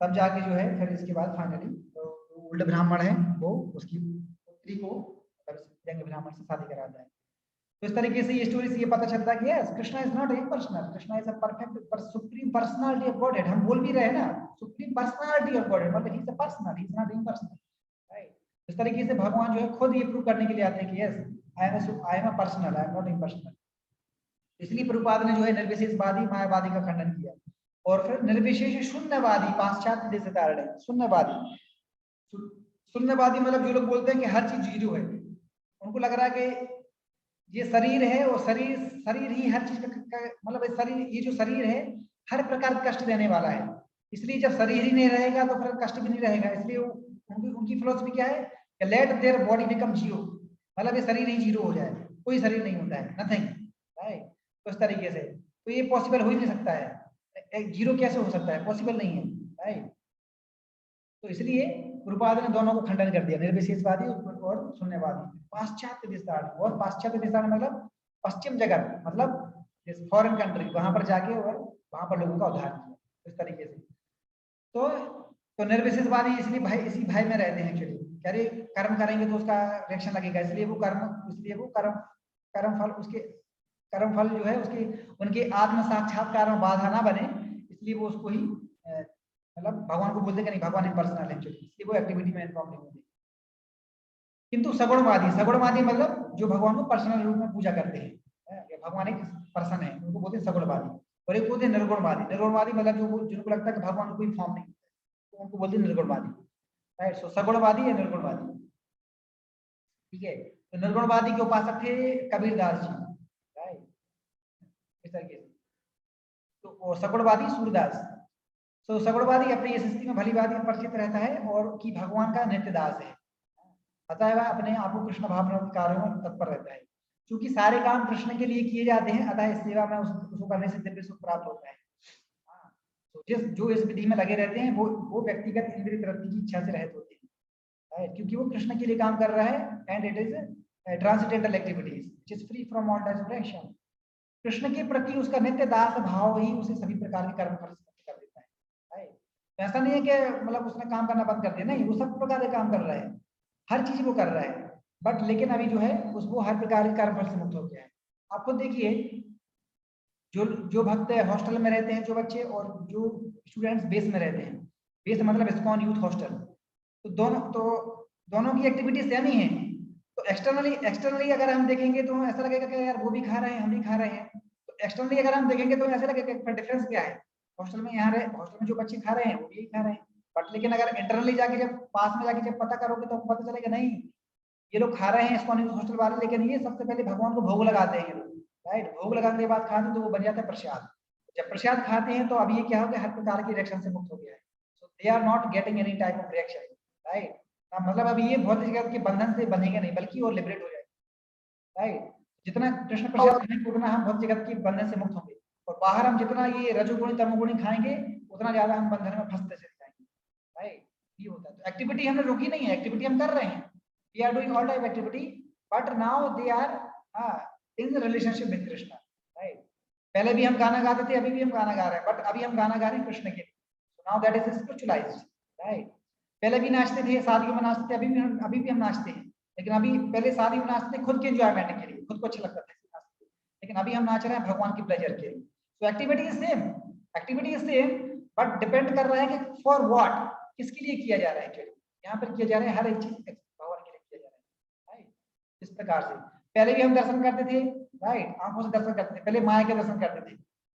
तब जाके जो है फिर इसके बाद फाइनली तो ओल्ड ब्राह्मण है वो उसकी पुत्री को यंग ब्राह्मण से शादी कराता है। तो इस तरीके से ये स्टोरी से ये पता चलता है कि yes Krishna is not impersonal, Krishna is a perfect supreme personality of godhead. हम बोल भी रहे हैं ना सुप्रीम पर्सनालिटी ऑफ गॉडहेड, मतलब he is a personal, he is not impersonal, right. इस तरीके से भगवान जो है खुद ये प्रूव करने के लिए आते हैं कि yes I am a personal, I am not impersonal. इसलिए प्रभुपाद ने जो है निर्विशेषवादी मायावादी का खंडन किया। और फिर निर्विशेष शून्यवादी पाश्चात्य देश कारण है। शून्यवादी, शून्यवादी मतलब जो लोग बोलते हैं कि हर चीज जीरो है, उनको लग रहा है कि ये शरीर है और शरीर ही हर चीज का मतलब शरीर, ये जो शरीर है हर प्रकार का कष्ट देने वाला है, इसलिए जब शरीर ही नहीं रहेगा तो फिर कष्ट भी नहीं रहेगा। इसलिए उनकी फिलोसफी क्या है कि let their body become zero, मतलब ये शरीर ही जीरो हो जाए, कोई शरीर नहीं होता है, नथिंग, राइट। तो इस तरीके से तो ये पॉसिबल हो ही नहीं सकता है, एक जीरो कैसे हो सकता है, पॉसिबल नहीं है, राइट। तो इसलिए प्रभुपाद ने दोनों को खंडन कर दिया, निर्विशेषवादी और शून्यवादी। पाश्चात्य दिशार्थी, और पाश्चात्य दिशा मतलब पश्चिम जगत, मतलब फॉरेन कंट्री, वहां पर जाके और वहां पर लोगों का उद्धार किया इस तरीके से। तो निर्विशेषवादी इसलिए भाई इसी भाई में रहते हैं एक्चुअली, कह रहे कर्म करेंगे तो उसका रिएक्शन लगेगा, इसलिए वो कर्म फल उसके कर्म फल जो है उसके उनके आत्म साक्षात्कार में बाधा ना बने, इसलिए वो उसको ही मतलब भगवान को बोलते कि नहीं भगवान इम्पर्सनल है, इसलिए वो एक्टिविटी में इन्वॉल्व नहीं होते। किंतु सगुणवादी मतलब जो भगवान को पर्सनल रूप में पूजा करते हैं, भगवान एक पर्सन है, उनको बोलते हैं सगुणवादी। और एक बोलते हैं निर्गुणवादी मतलब जो जिनको लगता है कि भगवान को कोई फॉर्म नहीं, तो उनको बोलते हैं निर्गुणवादी, राइट। सो सगुणवादी या निर्गुणवादी, ठीक है। तो निर्गुणवादी के उपासक थे कबीरदास जी, राइट, इस तरीके से। तो सगुणवादी सूरदास। तो सगुणवादी अपनी यशस्वी में भलीवादी परिचित रहता है और कि भगवान का नित्य दास है, अतः वह अपने आप को कृष्ण भावना कार्यों में तत्पर रहता है। क्योंकि सारे काम कृष्ण के लिए किए जाते हैं, अतः इस सेवा में उसको करने से दिव्य सुख प्राप्त होता है। तो जो इस विधि में लगे रहते हैं वो व्यक्तिगत इंद्रिय तृप्ति की इच्छा से रहित होते हैं, क्योंकि वो कृष्ण के लिए काम कर रहा है, and it is transcendental activities which is free from all types of action. Krishna के प्रति उसका नित्य दास भाव ही उसे सभी प्रकार के कर्म फल से मुक्त कर देता है, राइट। ऐसा नहीं है कि मतलब उसने काम करना बंद कर दिया, नहीं, वो सब प्रकार के काम कर रहा है, हर चीज वो कर रहा है, बट लेकिन अभी जो है उसको हर प्रकार के कर्मफल से मुक्त हो गया है। आप खुद देखिए, जो भक्त हॉस्टल में रहते हैं जो बच्चे, और जो स्टूडेंट्स बेस में रहते हैं, बेस मतलब इस्कॉन यूथ हॉस्टल, तो दोनों की एक्टिविटी सेम ही है। तो एक्सटर्नली अगर हम देखेंगे तो ऐसा लगेगा कि यार वो भी खा रहे हैं हम भी खा रहे हैं, तो एक्सटर्नली अगर हम देखेंगे तो ऐसा लगेगा डिफरेंस क्या है, हॉस्टल में जो बच्चे खा रहे हैं वो भी खा रहे हैं, बट लेकिन अगर इंटरनली जाके जब पास में जाके जब पता करोगे तो पता चलेगा नहीं, ये लोग खा रहे हैं इस्कॉन हॉस्टल वाले, लेकिन ये सबसे पहले भगवान को भोग लगाते हैं, राइट। भोग लगाने के बाद खाते हैं तो वो बन जाता है प्रसाद। जब प्रसाद खाते हैं तो अब ये क्या हो गया, हर प्रकार की रिएक्शन से मुक्त हो गया है, so they are not getting any type of reaction, right. मतलब अभी ये भौतिक जगत के बंधन से बनेंगे नहीं, बल्कि और लिबरेट हो जाएगा, राइट। जितना कृष्ण प्रसाद खाएंगे उतना हम भौतिक जगत के बंधन से मुक्त होंगे, और बाहर हम जितना ये रजोगुणी तमोगुणी खाएंगे उतना ज्यादा हम बंधन में फंसते चले जाएंगे, राइट। ये होता है। तो एक्टिविटी हमने रोकी नहीं है, एक्टिविटी हम कर रहे हैं, we are doing all type activity, but now they are in relationship with Krishna, right. पहले भी हम गाना गाते थे, अभी भी हम गाना गा रहे हैं, बट अभी हम गाना गा रहे हैं कृष्ण के लिए, now that is spiritualised, right. पहले भी नाचते थे, शादियों में नाचते थे, अभी भी हम नाचते हैं, लेकिन अभी पहले शादी में नाचते थे खुद के एंजॉयमेंट के लिए, खुद को अच्छा लगता था, लेकिन अभी हम नाच रहे हैं भगवान की प्लेजर के लिए। तो activity is same, but depend कर रहा है कि फॉर व्हाट, किसके लिए किया जा रहा है। एक्चुअली यहाँ पर किया जा रहा है हर एक चीज भगवान के लिए किया जा रहा है, राइट। इस प्रकार से पहले भी हम दर्शन करते थे, राइट, आंखों से दर्शन करते थे, पहले माया के दर्शन करते थे,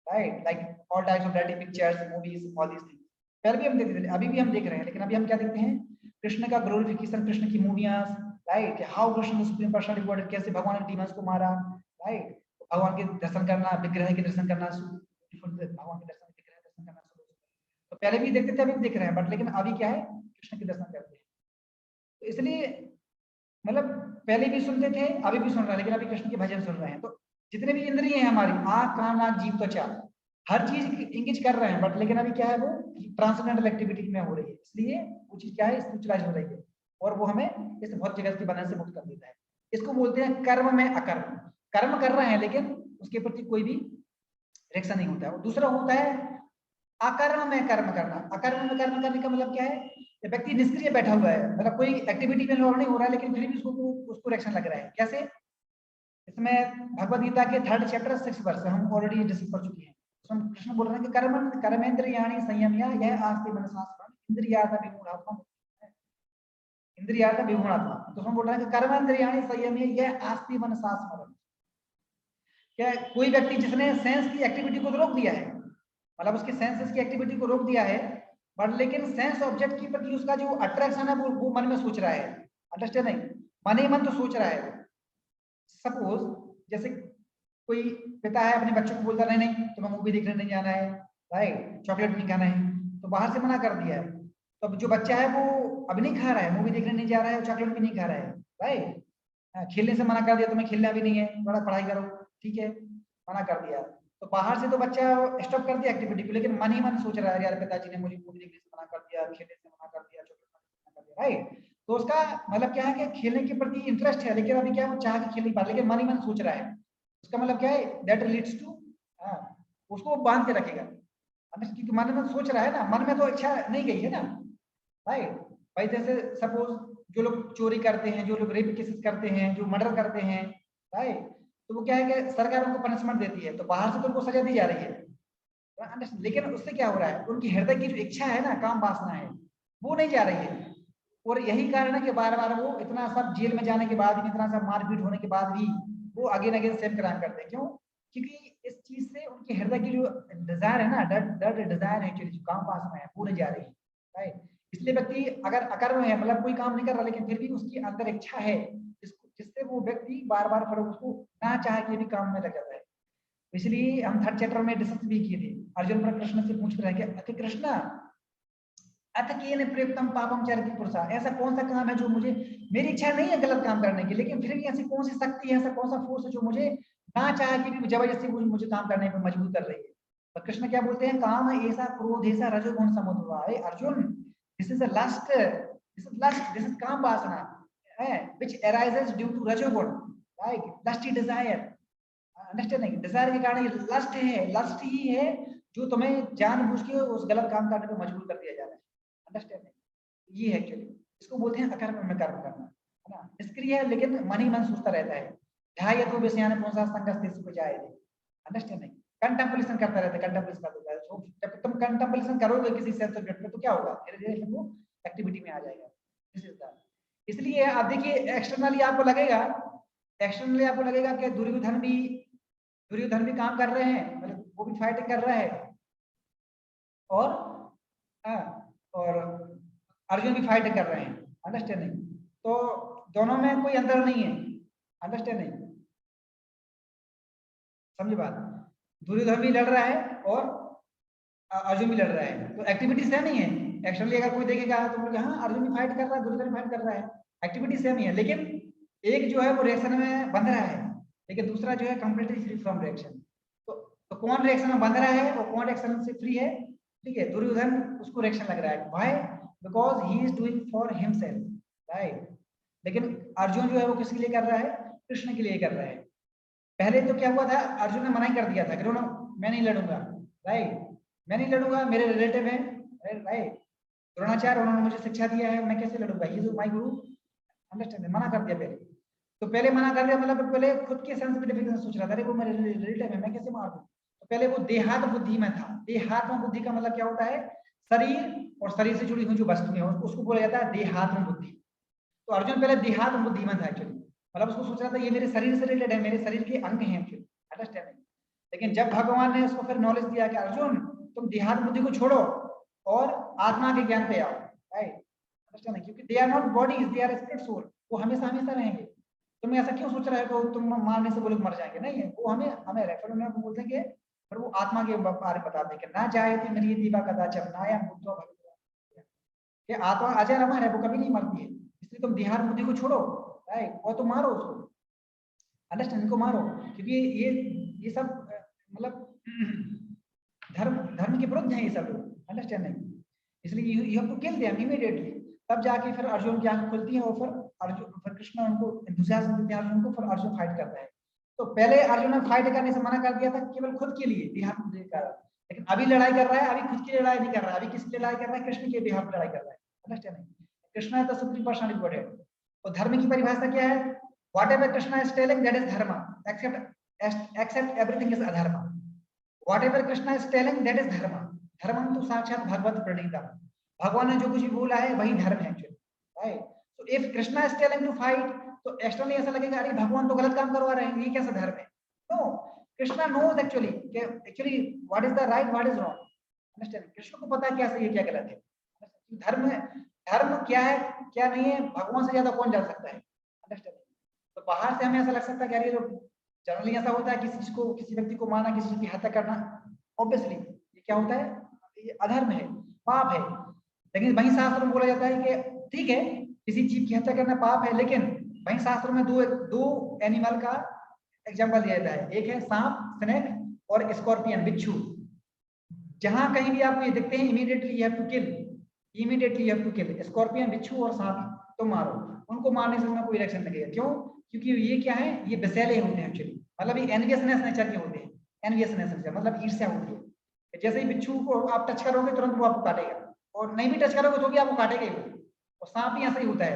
right, like all types of deity pictures, movies, all these things पहले भी हम देखते थे, अभी भी हम देख रहे हैं, लेकिन अभी हम क्या देखते हैं, कृष्ण का ग्लोरिफिकेशन, कृष्ण की मूवियां, right, how Krishna supreme personality God, कैसे भगवान ने डीमंस को मारा, राइट, भगवान के दर्शन करना, विग्रह के दर्शन करना, भगवान के दर्शन, विग्रह दर्शन करना, तो पहले भी देखते थे, अभी भी देख रहे हैं, बट लेकिन अभी क्या है, कृष्ण के दर्शन करते हैं। तो इसलिए मतलब पहले भी सुनते थे, अभी भी सुन रहे हैं, लेकिन अभी कृष्ण के भजन सुन रहे हैं। तो जितने भी इंद्रिय हैं हमारी, आंख, कान, नाक, जीभ, त्वचा, हर चीज इंगिज कर रहे हैं, बट लेकिन अभी क्या है, वो ट्रांसेंडेंटल एक्टिविटी में हो रही है, इसलिए वो चीज क्या है, स्पिरिचुअलाइज हो रही है, और वो हमें इस भौतिक जगत के बंधन से मुक्त कर देता है। इसको बोलते हैं कर्म में अकर्म। कर्म कर रहे हैं लेकिन उसके प्रति कोई भी रिएक्शन नहीं होता है। और दूसरा होता है अकर्म में कर्म करना। अकर्म में कर्म करने का मतलब क्या है, व्यक्ति निष्क्रिय बैठा हुआ है, मतलब कोई एक्टिविटी में इन्वॉल्व नहीं हो रहा है, लेकिन फिर भी उसको रिएक्शन लग रहा है। कैसे? इसमें भगवद गीता के 3rd चैप्टर 6 वर्ष हम ऑलरेडी डिस्कस कर चुके हैं। उसमें कृष्ण बोल रहे हैं कि कर्मेंद्रियाणि संयम्य यह आस्ते मनसा स्मरण इंद्रियार्थ विगुणात्मा, इंद्रियार्थ विगुणात्मा। तो उसमें बोल रहे हैं कि कर्मेंद्रियाणि संयम्य यह आस्ते मनसा स्मरण। क्या कोई व्यक्ति जिसने सेंस की एक्टिविटी को तो रोक दिया है, मतलब उसकी सेंसेस की एक्टिविटी को रोक दिया है, बट लेकिन सेंस ऑब्जेक्ट के प्रति उसका जो अट्रैक्शन है वो मन में सोच रहा है। अंडरस्टैंड नहीं, मन ही मन तो सोच रहा है। सपोज जैसे कोई पिता है अपने बच्चों को बोलता नहीं तुम्हें मूवी देखने नहीं जाना है, राइट, चॉकलेट नहीं खाना है, तो बाहर से मना कर दिया है। तो अब जो बच्चा है वो अब नहीं खा रहा है, मूवी देखने नहीं जा रहा है, चॉकलेट भी नहीं खा रहा है, राइट। खेलने से मना कर दिया, तुम्हें खेलना भी नहीं है, बड़ा पढ़ाई करो, ठीक है, मना कर दिया। तो बाहर से तो बच्चा स्टॉप कर दिया एक्टिविटी को, लेकिन मन ही मन सोच रहा है यार पिताजी ने मुझे मूवी देखने से मना कर दिया, खेलने से मना कर दिया, चॉकलेट मना कर दिया, राइट। तो उसका मतलब क्या है कि खेलने के प्रति इंटरेस्ट है, लेकिन अभी क्या वो चाह के खेल नहीं पा रहा, लेकिन मन ही मन सोच रहा है। उसका मतलब क्या है, दैट लीड्स टू, उसको बांध के रखेगा, क्योंकि मन में सोच रहा है ना, मन में तो इच्छा नहीं गई है ना, राइट। भाई जैसे सपोज जो लोग चोरी करते हैं, जो लोग रेप केसेस करते हैं, जो मर्डर करते हैं, राइट, तो वो क्या है कि सरकार उनको पनिशमेंट देती है, तो बाहर से तो उनको सजा दी जा रही है, लेकिन उससे क्या हो रहा है, उनकी हृदय की जो इच्छा है ना, काम वासना है, वो नहीं जा रही है। और यही कारण है कि बार बार वो इतना सब जेल में जाने के बाद भी, इतना सब मारपीट होने के बाद भी वो अगेन अगेन सेम क्राइम करते हैं। क्यों? क्योंकि इस चीज से उनके हृदय की जो डिजायर है ना, दैट डिजायर एक्चुअली जो काम वासना है वो नहीं जा रही है, राइट। इसलिए व्यक्ति अगर अकर्म है, मतलब कोई काम नहीं कर रहा, लेकिन फिर भी उसकी अंदर इच्छा है जिससे वो व्यक्ति बार बार फिर उसको ना चाह के भी काम में लग जाता है। इसलिए हम 3rd चैप्टर में डिस्कस भी किए थे, अर्जुन पर कृष्ण से पूछ रहे हैं कि कृष्ण अथ केन प्रयुक्तम पापम चरति पुरुषा, ऐसा कौन सा काम है जो मुझे, मेरी इच्छा नहीं है गलत काम करने की, लेकिन फिर भी ऐसी कौन सी शक्ति है, ऐसा कौन सा फोर्स है जो मुझे ना चाह के भी जबरदस्ती मुझे काम करने पर मजबूर कर रही है। तो कृष्ण क्या बोलते हैं, काम ऐसा, क्रोध ऐसा, रजोगुण समुद्भवा है Arjun, this is a lust, this is lust, this is काम वासना है व्हिच अराइजेस ड्यू टू रजोगुण, like lusty desire, understanding, desire के कारण ये लस्ट है, लस्ट ही है जो तुम्हें जानबूझ के उस गलत काम करने पर मजबूर कर दिया जा रहा है। अंडरस्टैंडिंग ये है एक्चुअली, इसको बोलते हैं अकर्म में कर्म करना, है ना। निष्क्रिय है लेकिन मन ही मन सोचता रहता है, ध्याय तो विषयान पुंसा संगस्तेषु उपजाये, अंडरस्टैंडिंग, कंटेम्पलेशन करता रहता है, कंटेम्पलेशन करता है। तो जब तुम कंटेम्पलेशन करोगे किसी सेंस ऑब्जेक्ट पे तो क्या होगा, धीरे धीरे वो एक्टिविटी में आ जाएगा। This is that. इसलिए आप देखिए एक्सटर्नली आपको लगेगा कि दुर्योधन भी काम कर रहे हैं, मतलब वो भी फाइटिंग कर रहा है, और अर्जुन भी फाइट कर रहे हैं, अंडरस्टैंडिंग। तो दोनों में कोई अंतर नहीं है, अंडरस्टैंडिंग, समझे बात। दुर्योधन भी लड़ रहा है और अर्जुन भी लड़ रहा है, तो एक्टिविटी सेम ही है। एक्चुअली अगर कोई देखेगा तो बोलेगा हाँ अर्जुन भी फाइट कर रहा है, दुर्योधन भी फाइट कर रहा है, एक्टिविटी सेम ही है, लेकिन एक जो है वो रिएक्शन में बंध रहा है, लेकिन दूसरा जो है कंप्लीटली फ्री फ्रॉम रिएक्शन। तो कौन रिएक्शन में बंध रहा है और कौन रिएक्शन से फ्री है, ठीक है। दुर्योधन उसको रिएक्शन लग रहा है, why, because he is doing for himself, right. लेकिन अर्जुन जो है वो किसके लिए कर रहा है, कृष्ण के लिए कर रहा है। पहले तो क्या हुआ था, अर्जुन ने मना ही कर दिया था, मैं नहीं लड़ूंगा, राइट, मैं नहीं लड़ूंगा, मेरे रिलेटिव है, राइट, द्रोणाचार्य उन्होंने मुझे शिक्षा दिया है, मैं कैसे लड़ूंगा, he is my Guru, understand, मना कर दिया पहले। तो पहले मना कर दिया मतलब पहले खुद के सेंस सर्टिफिकेट सोच रहा था, अरे वो मेरे रिलेटिव है, मैं कैसे मार दूं। तो पहले वो देहात बुद्धि में था। देहात्म बुद्धि का मतलब क्या होता है, शरीर और शरीर से जुड़ी हुई जो वस्तुएं हैं उसको बोला जाता है देहात्म बुद्धि। तो अर्जुन पहले देहात्म बुद्धि में था एक्चुअली, मतलब उसको सोच रहा था ये मेरे शरीर से रिलेटेड है, मेरे शरीर के अंग हैं एक्चुअली, अंडरस्टैंडिंग। लेकिन जब भगवान ने उसको फिर नॉलेज दिया कि अर्जुन तुम देहात्म बुद्धि को छोड़ो और आत्मा के ज्ञान पे आओ, राइट, अंडरस्टैंडिंग, क्योंकि they are not bodies, they are spirit soul, वो हमेशा हमेशा रहेंगे। तुम ऐसा क्यों सोच रहे हो तुम मारने से वो लोग मर जाएंगे, नहीं है, वो हमें रेफर में बोलते हैं कि पर वो आत्मा के बारे में बता देंगे, ना जाए थी मेरी दीवा कदाचन नाया बुद्धो भगवान, कि आत्मा अजय अमर है, वो कभी नहीं मरती है, इसलिए तुम देहात्म बुद्धि को छोड़ो, राइट, और तुम मारो उसको, अंडरस्टैंड, को मारो, क्योंकि ये सब मतलब धर्म के विरुद्ध है ये सब लोग, अंडरस्टैंडिंग। इसलिए you have to kill them immediately. तब जाके फिर अर्जुन की आंख खुलती है और फिर कृष्ण उनको एंथुसियाज्म देते हैं अर्जुन को, फिर अर्जुन फाइट करता है। तो पहले अर्जुन ने फाइट करने से मना कर दिया था केवल खुद के लिए बिहाफ कर, लेकिन अभी लड़ाई कर रहा है, अभी खुद की लड़ाई नहीं कर रहा है, अभी किसकी लड़ाई कर रहा है? कृष्ण के बिहाफ लड़ाई कर रहा है। अंडरस्टैंड? कृष्ण है the supreme personality of godhead. तो धर्म की परिभाषा क्या है? Whatever Krishna is telling that is धर्म, एक्सेप्ट एवरीथिंग इज अधर्म। Whatever Krishna is telling that is धर्म, धर्मम तो साक्षात भगवत प्रणीतम। भगवान ने जो कुछ भी बोला है वही धर्म है actually, right? So if Krishna is telling to fight, तो एक्सटर्नली ऐसा लगेगा अरे भगवान तो गलत काम करवा रहे हैं, ये कैसा धर्म है? No, Krishna knows actually what is the right, what is wrong. Understand? Krishna को पता है क्या सही है क्या गलत है। धर्म धर्म क्या है क्या नहीं है, भगवान से ज्यादा कौन जान सकता है। अंडरस्टैंड? तो बाहर से हमें ऐसा लग सकता है कि यार ये जो जनरली ऐसा होता है किसी व्यक्ति को मारना, किसी की हत्या करना, ऑब्वियसली ये क्या होता है? ये अधर्म है, पाप है। लेकिन वहीं शास्त्र में बोला जाता है कि ठीक है किसी जीव की हत्या करना पाप है, लेकिन वहीं शास्त्र में दो एनिमल का एग्जांपल दिया जाता है, एक है सांप स्नेक और स्कॉर्पियन बिच्छू। जहां कहीं भी आपको ये दिखते हैं immediately you have to kill, immediately you have to kill. Scorpion बिच्छू और सांप तो मारो, उनको मारने से उसमें कोई रिएक्शन लगेगा। क्यों? क्योंकि ये क्या है, ये विषैले होते हैं एक्चुअली, मतलब ये एनवियसनेस नेचर के होते हैं। एनवियसनेस नेचर मतलब ईर्ष्या होती है। जैसे ही बिच्छू को आप टच करोगे तुरंत वो आपको काटेगा, और नहीं भी टच करोगे तो भी आपको काटेगा ही। और सांप भी ऐसा ही होता है,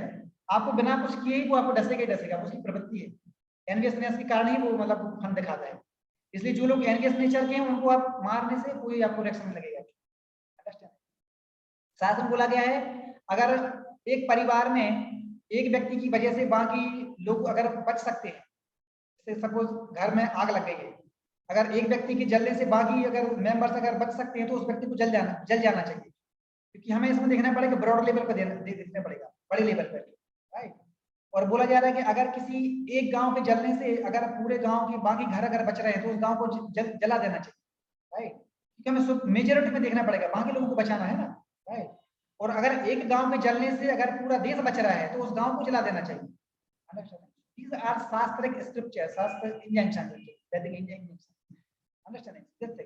आपको बिना कुछ किए ही वो आपको डसेगा ही डसेगा, उसकी प्रवृत्ति है। एनवियसनेस के कारण ही वो मतलब फन दिखाता है। इसलिए जो लोग एनवियस नेचर के हैं उनको आप मारने से कोई आपको रिएक्शन लगेगा। शास्त्र में बोला गया है अगर एक परिवार में एक व्यक्ति की वजह से बाकी लोग अगर बच सकते हैं, जैसे सपोज घर में आग लग गई है, अगर एक व्यक्ति के जलने से बाकी अगर मेंबर्स अगर बच सकते हैं तो उस व्यक्ति को जल जाना चाहिए। क्योंकि हमें इसमें देखना पड़ेगा, ब्रॉड लेवल पर देखना पड़ेगा, बड़े लेवल पर, राइट? और बोला जा रहा है कि अगर किसी एक गांव के जलने से अगर पूरे गांव के बाकी घर अगर बच रहे हैं तो उस गांव को जला देना चाहिए, राइट? क्योंकि हमें मेजोरिटी में देखना पड़ेगा, बाकी लोगों को बचाना है ना, राइट? और अगर एक गांव के जलने से अगर पूरा देश बच रहा है तो उस गांव को जला देना चाहिए। These are शास्त्रिक स्क्रिप्चर, शास्त्र इंजेक्शन, वैदिक इंजेक्शन, अंडरस्टैंड?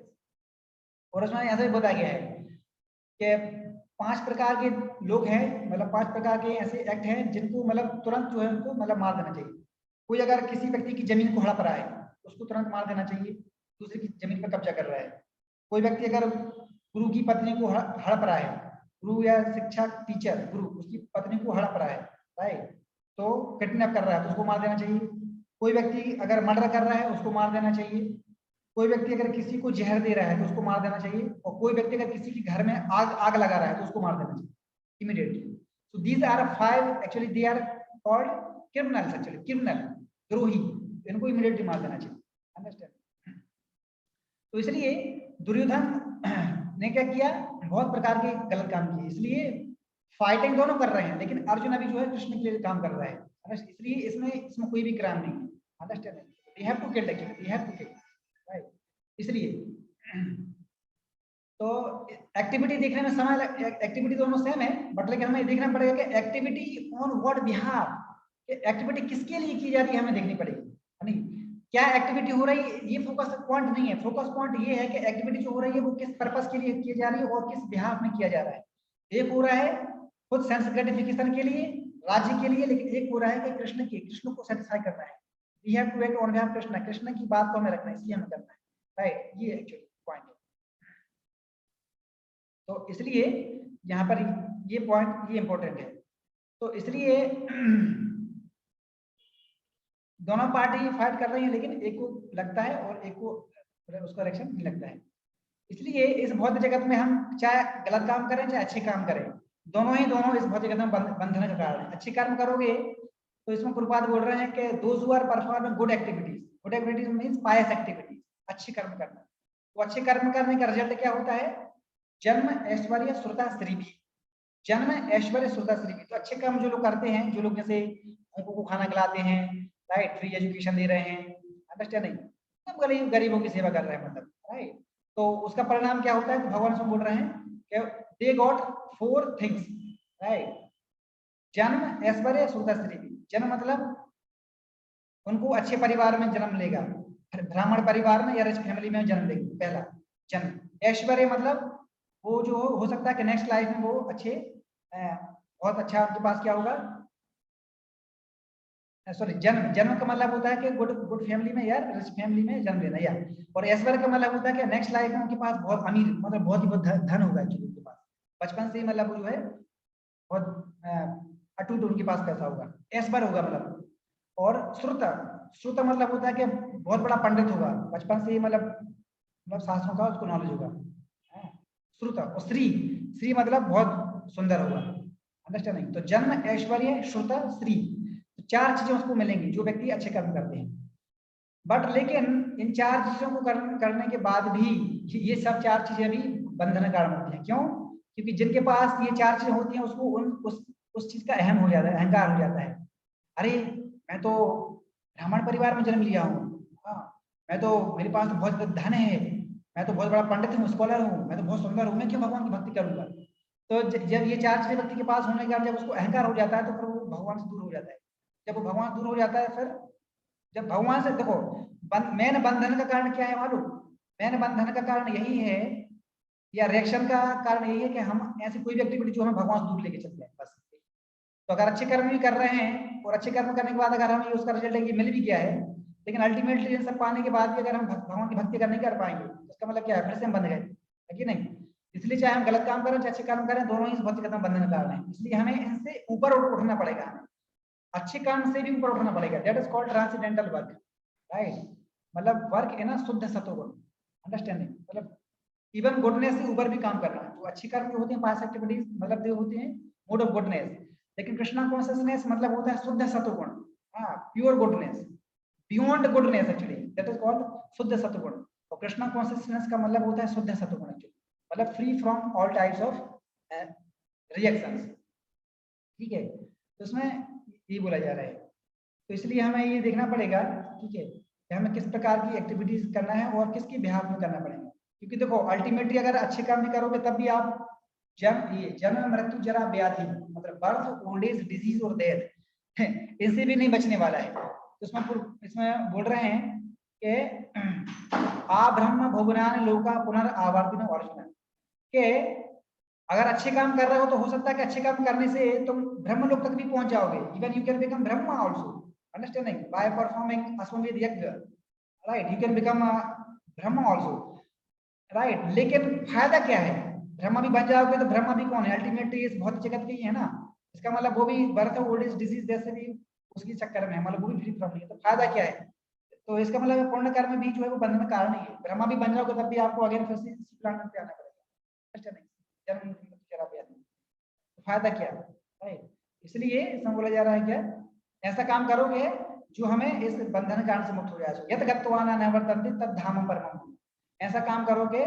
और उसमें ऐसा भी बताया गया है कि 5 प्रकार के लोग हैं, मतलब 5 प्रकार के ऐसे एक्ट हैं जिनको मतलब तुरंत जो है उनको मतलब मार देना चाहिए। कोई अगर किसी व्यक्ति की जमीन को हड़प रहा है उसको तुरंत मार देना चाहिए, दूसरे की जमीन पर कब्जा कर रहा है। कोई व्यक्ति अगर गुरु की पत्नी को हड़प रहा है, गुरु या शिक्षा टीचर गुरु उसकी पत्नी को हड़प रहा है, राइट, तो किडनैप कर रहा है तो उसको मार देना चाहिए। कोई व्यक्ति अगर मर्डर कर रहा है उसको मार देना चाहिए। कोई व्यक्ति अगर किसी को जहर दे रहा है तो उसको मार देना चाहिए। और कोई व्यक्ति अगर किसी के घर में आग लगा रहा है तो उसको मार देना चाहिए immediately. So these are 5 actually they are called criminals, actually criminal, द्रोही, इनको इमीडिएटली मार देना चाहिए। अंडरस्टैंड? तो इसलिए दुर्योधन ने क्या किया, बहुत प्रकार के गलत काम किए, इसलिए फाइटिंग दोनों कर रहे हैं, लेकिन अर्जुन अभी जो है कृष्ण के लिए काम कर रहा है। इसलिए इसमें कोई भी क्राइम नहीं है। Understand? We have to kill, actually we have to kill, right? इसलिए तो एक्टिविटी देखने में समय एक्टिविटी दोनों सेम है, बट लेकिन हमें देखना पड़ेगा कि activity on what behalf, activity किसके लिए की जा रही है हमें देखनी पड़ेगी। नहीं क्या एक्टिविटी हो रही है, ये फोकस पॉइंट नहीं है। फोकस पॉइंट ये है कि एक्टिविटी जो हो रही है वो किस पर्पस के लिए की जा रही है और किस बिहाफ में किया जा रहा है। एक हो रहा है खुद सेंस ग्रेटिफिकेशन के लिए, राज्य के लिए, लेकिन एक हो रहा है कि कृष्ण को सेटिस्फाई करना है। We have to act on behalf Krishna, Krishna की बात को हमें रखना है, इसलिए हमें करना है, राइट? ये एक्चुअली पॉइंट है। तो इसलिए यहाँ पर ये पॉइंट ये इंपॉर्टेंट है। तो इसलिए दोनों पार्टी फाइट कर रही है, लेकिन एक को लगता है और एक को उसका रिएक्शन नहीं लगता है। इसलिए इस भौतिक जगत में हम चाहे गलत काम करें चाहे अच्छे काम करें, दोनों इस भौतिक जगत में बंधन का कारण है। अच्छे कर्म करोगे तो इसमें प्रभुपाद बोल रहे हैं कि those who are performing good activities means pious activities, अच्छे कर्म करना। तो अच्छे कर्म करने का रिजल्ट क्या होता है? जन्म ऐश्वर्य श्रुता श्रीभी, जन्म ऐश्वर्य श्रुता श्रीभी। तो अच्छे कर्म जो लोग करते हैं, जो लोग जैसे उनको को खाना खिलाते हैं, राइट, फ्री एजुकेशन दे रहे हैं, अंडरस्टैंडिंग, सब गरीबों की सेवा कर रहे हैं, मतलब, राइट, तो उसका परिणाम क्या होता है? तो भगवान से बोल रहे हैं कि दे गॉट 4 थिंग्स, राइट? जन्म ऐश्वर्य श्रुता श्रीभी। जन्म मतलब उनको अच्छे परिवार में जन्म लेगा, ब्राह्मण परिवार में या रिच फैमिली में जन्म लेगी, पहला जन्म। ऐश्वर्य मतलब वो जो हो सकता है कि नेक्स्ट लाइफ में वो अच्छे बहुत अच्छा उनके पास क्या होगा, सॉरी जन्म, जन्म का मतलब होता है कि गुड गुड फैमिली में या रिच फैमिली में जन्म लेना, या और ऐश्वर्य का मतलब होता है कि नेक्स्ट लाइफ में उनके पास बहुत अमीर, मतलब बहुत ही बहुत धन होगा एक्चुअली उनके पास, बचपन से ही मतलब जो है बहुत अटूट उनके पास पैसा होगा, ऐश्वर्य होगा मतलब। और श्रुत, श्रुत मतलब होता है कि बहुत बड़ा पंडित होगा, बचपन से ही मतलब शास्त्रों का उसको नॉलेज होगा, श्रुत। और श्री, श्री मतलब बहुत सुंदर होगा, अंडरस्टैंडिंग। तो जन्म, ऐश्वर्य, श्रुत, श्री, तो 4 चीजें उसको मिलेंगी जो व्यक्ति अच्छे कर्म करते हैं। बट लेकिन इन 4 चीजों को करने के बाद भी ये सब 4 चीजें भी बंधन का कारण होती हैं। क्यों? क्योंकि जिनके पास ये 4 चीजें होती हैं उसको उस चीज का अहम हो जाता है, अहंकार हो जाता है। अरे मैं तो ब्राह्मण परिवार में जन्म लिया हूँ, मैं तो, मेरे पास तो बहुत धन है, मैं तो बहुत बड़ा पंडित हूँ, स्कॉलर हूँ, मैं तो बहुत सुंदर हूँ, मैं क्यों भगवान की भक्ति करूंगा? तो जब ये 4 चीजें व्यक्ति के पास होने के बाद जब उसको अहंकार हो जाता है तो फिर वो भगवान से दूर हो जाता है। जब वो भगवान दूर हो जाता है, फिर जब भगवान से, देखो मेन बंधन का कारण क्या है मालूम? मेन बंधन का कारण यही है, या रिएक्शन का कारण यही है कि हम ऐसी कोई भी एक्टिविटी जो हमें भगवान से दूर लेके चलते हैं, बस। तो अगर अच्छे कर्म भी कर रहे हैं और अच्छे कर्म करने के बाद अगर हमें उसका रिजल्ट है कि मिल भी गया है, लेकिन अल्टीमेटली इन सब पाने के बाद भी अगर हम भगवान की भक्ति नहीं कर पाएंगे, इसका मतलब क्या है? फिर से हम बंध गए, है कि नहीं? इसलिए चाहे हम गलत काम करें चाहे अच्छे काम करें, दोनों ही इस भक्ति का बंधन का कारण है। इसलिए हमें इनसे ऊपर उठना पड़ेगा, हमें अच्छे काम से भी ऊपर उठना पड़ेगा। That is called transcendental work, right? मतलब वर्क है ना शुद्ध सत्वगुण, अंडरस्टैंडिंग, मतलब इवन गुडनेस से ऊपर भी काम करना। जो अच्छी कर्म जो होते हैं, पास एक्टिविटीज, मतलब जो होते हैं मोड ऑफ गुडनेस, लेकिन कृष्णा कॉन्शियसनेस मतलब होता है शुद्ध सत्वगुण, pure goodness, beyond goodness actually, that is called शुद्ध सत्वगुण। और कृष्णा कॉन्शियसनेस का मतलब होता है शुद्ध सत्वगुण एक्चुअली, मतलब free from all types of reactions, ठीक है? तो उसमें ये बोला जा रहा है। तो इसलिए हमें ये देखना पड़ेगा, ठीक है, कि हमें किस प्रकार की एक्टिविटीज करना है और किसके बिहाफ में करना पड़ेगा। क्योंकि देखो अल्टीमेटली अगर अच्छे काम भी करोगे तब भी आप जन्म मृत्यु जरा व्याधि, मतलब बर्थ, ओल्ड एज, डिजीज और डेथ, इनसे भी नहीं बचने वाला है। तो इसमें बोल रहे हैं कि आ ब्रह्म भुवनान लोका पुनर्आवर्तिनो अर्जुन, के अगर अच्छे काम कर रहे हो तो हो सकता है कि अच्छे काम करने से तुम ब्रह्म लोक तक भी पहुंच जाओगे, even you can become Brahma also, understanding, by performing अश्वमेध यज्ञ, right? You can become Brahma also, right? लेकिन फायदा क्या है? ब्रह्मा भी बन जाओगे तो ब्रह्मा भी कौन है? अल्टीमेटली इस भौतिक जगत के ही है ना। इसका मतलब वो भी बर्थ, ओल्ड एज, डिजीज जैसे भी उसकी चक्कर में है, मतलब वो भी फ्री फ्रॉम नहीं है। तो फायदा क्या है? तो इसका मतलब पुण्य कर्म भी जो है वो बंधन कारण ही है। ब्रह्मा भी बन जाओगे तब भी आपको अगेन फिर से इसी प्लानेट पे आना पड़ेगा, अच्छा नहीं, जन्म मृत्यु जरा व्याधि, तो फायदा क्या है, राइट? इसलिए इसमें बोला जा रहा है क्या, ऐसा काम करोगे जो हमें इस बंधन कारण से मुक्त हो जाए। यत गत्वाना नवर्तन्ते तद धामम परमम, ऐसा काम करोगे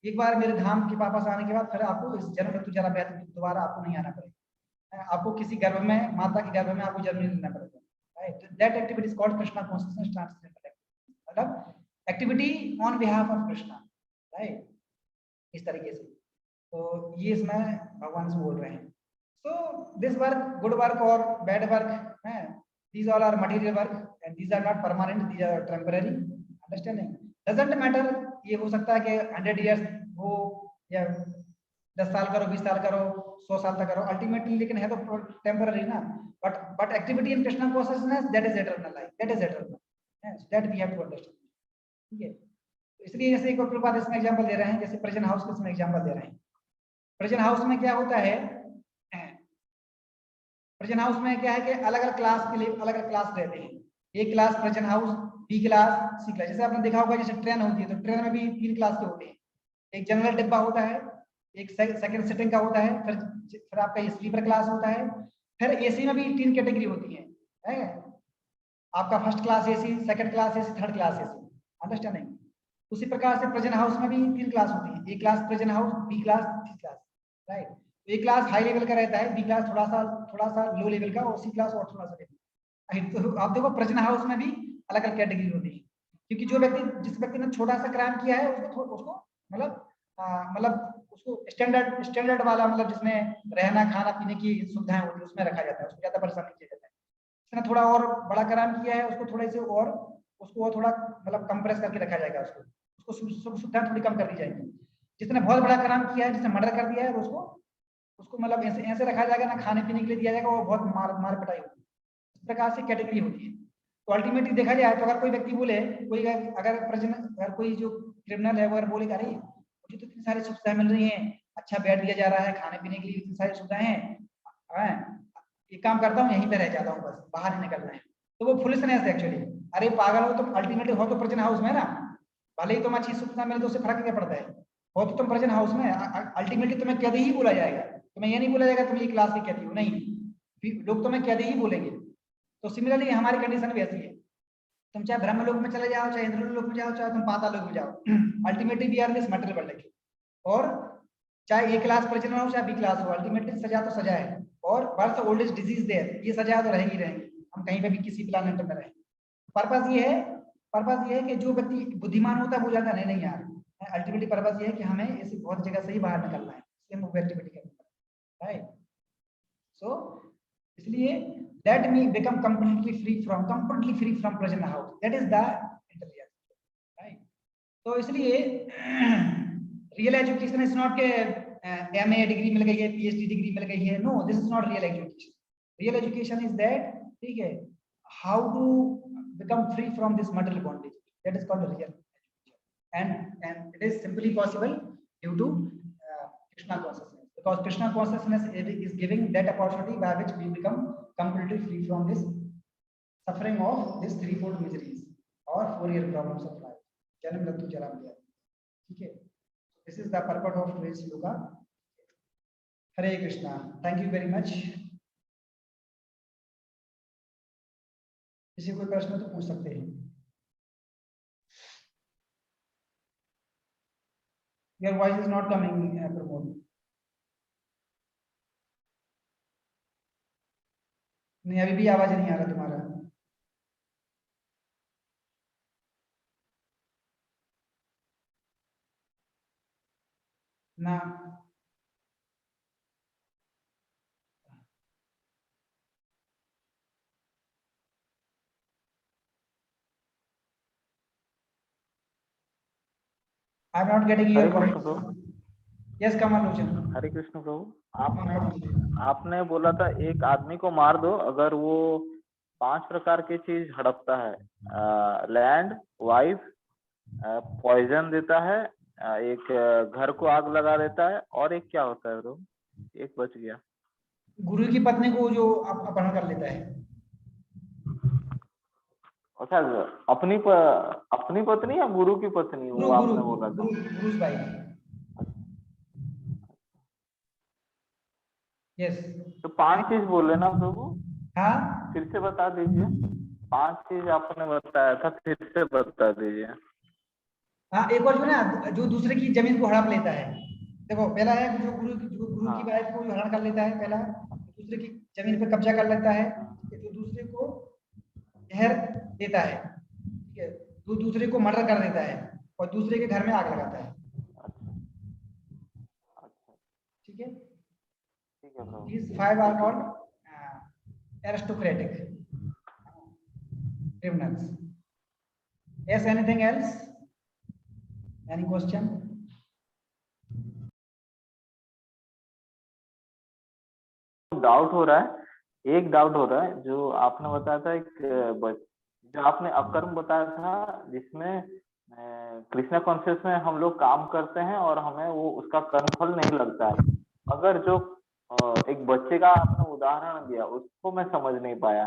एक बार मेरे धाम के वापस आने के बाद फिर आपको इस जन्म मृत्यु जरा व्याधि दोबारा आपको नहीं आना पड़ेगा, आपको किसी गर्भ में, माता के गर्भ में आपको जन्म नहीं लेना पड़ेगा, right? That activity is called Krishna consciousness transcendental activity, मतलब activity on behalf of Krishna, right? इस तरीके से। तो ये इसमें भगवान से बोल रहे हैं। So this work, good work और बैड वर्क, है, these all are material work and these are not permanent, these are temporary, understanding, doesn't matter। ये हो सकता है कि 100 years हो या 10 साल करो, 20 साल करो, 100 साल तक करो, अल्टीमेटली लेकिन है तो टेम्पररी ना। But activity in Krishna consciousness, that is eternal life, that is eternal, that we have to understand, ठीक है? तो इसलिए जैसे एक और बात इसमें एग्जांपल दे रहे हैं, जैसे प्रेजेंट हाउस का इसमें एग्जांपल दे रहे हैं। प्रेजेंट हाउस में क्या होता है, प्रेजेंट हाउस में क्या है कि अलग अलग क्लास के लिए अलग अलग क्लास रहते हैं। एक class present house, B class, C class. जैसे आपने देखा होगा जैसे ट्रेन होती है तो ट्रेन में भी 3 क्लास के होते हैं, एक जनरल डिब्बा होता है, एक सेकंड सिटिंग का होता है, फिर आपका स्लीपर क्लास होता है, फिर एसी में भी 3 कैटेगरी होती है, आपका first class AC, second class AC, third class AC, understanding. उसी प्रकार से प्रेजेंट हाउस में भी 3 क्लास होती है, A class present house, B class, C class, right? A class high level का रहता है, बी क्लास थोड़ा सा लो लेवल का, और सी क्लास और थोड़ा सा लेवल। तो आप देखो प्रेजेंट हाउस में भी अलग अलग कैटेगरी होती है, क्योंकि जिस व्यक्ति ने छोटा सा क्राइम किया है उसको मतलब उसको स्टैंडर्ड वाला, मतलब जिसमें रहना खाना पीने की सुविधाएं होती है उसमें रखा जाता है, उसको ज्यादा परेशान नहीं किया जाता है। जिसने थोड़ा और बड़ा क्राइम किया है उसको थोड़े से और उसको थोड़ा मतलब कंप्रेस करके रखा जाएगा, उसको सुविधाएं थोड़ी कम कर दी जाएंगी। जिसने बहुत बड़ा क्राइम किया है, जिसने मर्डर कर दिया है, उसको मतलब ऐसे रखा जाएगा ना, खाने पीने के लिए दिया जाएगा, वो बहुत मार पिटाई होगी। इस प्रकार से कैटेगरी होती है। तो अल्टीमेटली देखा जाए तो अगर कोई व्यक्ति बोले, कोई अगर कोई जो क्रिमिनल है वो अगर बोलेगा अरे मुझे तो इतनी सारी सुविधाएं मिल रही हैं, अच्छा बेड दिया जा रहा है, खाने पीने के लिए इतनी सारी सुविधाएं हैं, एक काम करता हूँ यहीं पे रह जाता हूँ, बस बाहर नहीं निकलना है, तो वो फुलिशनेस है एक्चुअली। अरे पागल हो तुम, अल्टीमेटली हो तो प्रेजेंट हाउस में ना, भले ही तुम अच्छी सुविधा मिले तो उससे फर्क क्या पड़ता है, हो तो तुम प्रेजेंट हाउस में, अल्टीमेटली तुम्हें कैदी ही बोला जाएगा, तुम्हें ये नहीं बोला जाएगा तुम ये क्लास की कैदी हो, नहीं, लोग तुम्हें कैदी ही बोलेंगे। तो सिमिलरली हमारी कंडीशन भी ऐसी है, तुम चाहे ब्रह्म लोक में चले जाओ, चाहे इंद्र लोक में जाओ, चाहे तुम पाताल लोक में जाओ, ultimately we are this material world की। और चाहे ए क्लास प्रेजेंट हो चाहे बी क्लास हो, अल्टीमेटली सजा तो सजा है, और बर्थ ओल्डेस्ट डिजीज देयर, ये सजा तो रहेगी रहेंगी, हम कहीं पे भी किसी प्लैनेट में रहें। पर्पस ये है कि जो व्यक्ति बुद्धिमान होता है वो जाता नहीं यार, अल्टीमेटली पर्पस ये है कि हमें इस बहुत जगह से ही बाहर निकलना है, इसलिए हम एक्टिविटी करना है, राइट। सो इसलिए let me become completely free from present house, that is the intelligence, right। तो इसलिए रियल एजुकेशन इज नॉट के एमए डिग्री मिल गई है, पीएचडी डिग्री मिल गई है, no, this is not real education. Real education is that, ठीक है, how to become free from this material bondage, that is called real education, and it is simply possible due to Krishna consciousness, because Krishna consciousness is giving that opportunity by which we become completely free from this suffering of this threefold miseries or four-year problems of life, जन्म मृत्यु जरा मृत्यु, ठीक है। This is the purport of today's sloka. Hare Krishna, thank you very much। किसी कोई प्रश्न तो पूछ सकते हैं। Your voice is not coming, Pramod। नहीं, अभी भी आवाज नहीं आ रहा तुम्हारा। ना, I am not getting your point। Yes, Kamal Lochन। हरे कृष्ण प्रभु, आपने बोला था एक आदमी को मार दो अगर वो 5 प्रकार की चीज हड़पता है, लैंड, वाइफ, पॉइजन देता है, एक घर को आग लगा देता है, और एक क्या होता है प्रभु, एक बच गया। गुरु की पत्नी को जो अपहरण कर लेता है। अच्छा, अपनी पत्नी या गुरु की पत्नी, वो आपने बोला था? गुरु भाई, यस। तो 5 चीज बोले ना प्रभु? हाँ, फिर से बता दीजिए, 5 चीज आपने बताया था, फिर से बता दीजिए। हाँ, एक और जो ना, जो दूसरे की जमीन को हड़प लेता है। देखो, पहला है जो गुरु की वाइफ को जो हरण कर लेता है, पहला दूसरे की जमीन पे कब्जा कर लेता है, जो दूसरे को जहर देता है, ठीक है, जो दूसरे को मर्डर कर देता है और दूसरे के घर में आग लगाता है, ठीक है। These 5 are called aristocratic criminals। Yes, anything else? Any question? Doubt हो रहा है, एक डाउट हो रहा है, जो आपने बताया था, जो आपने अकर्म बताया था, जिसमें कृष्णा कॉन्शियस में हम लोग काम करते हैं और हमें वो उसका कर्मफल नहीं लगता है। अगर जो एक बच्चे का आपने उदाहरण दिया, उसको मैं समझ नहीं पाया।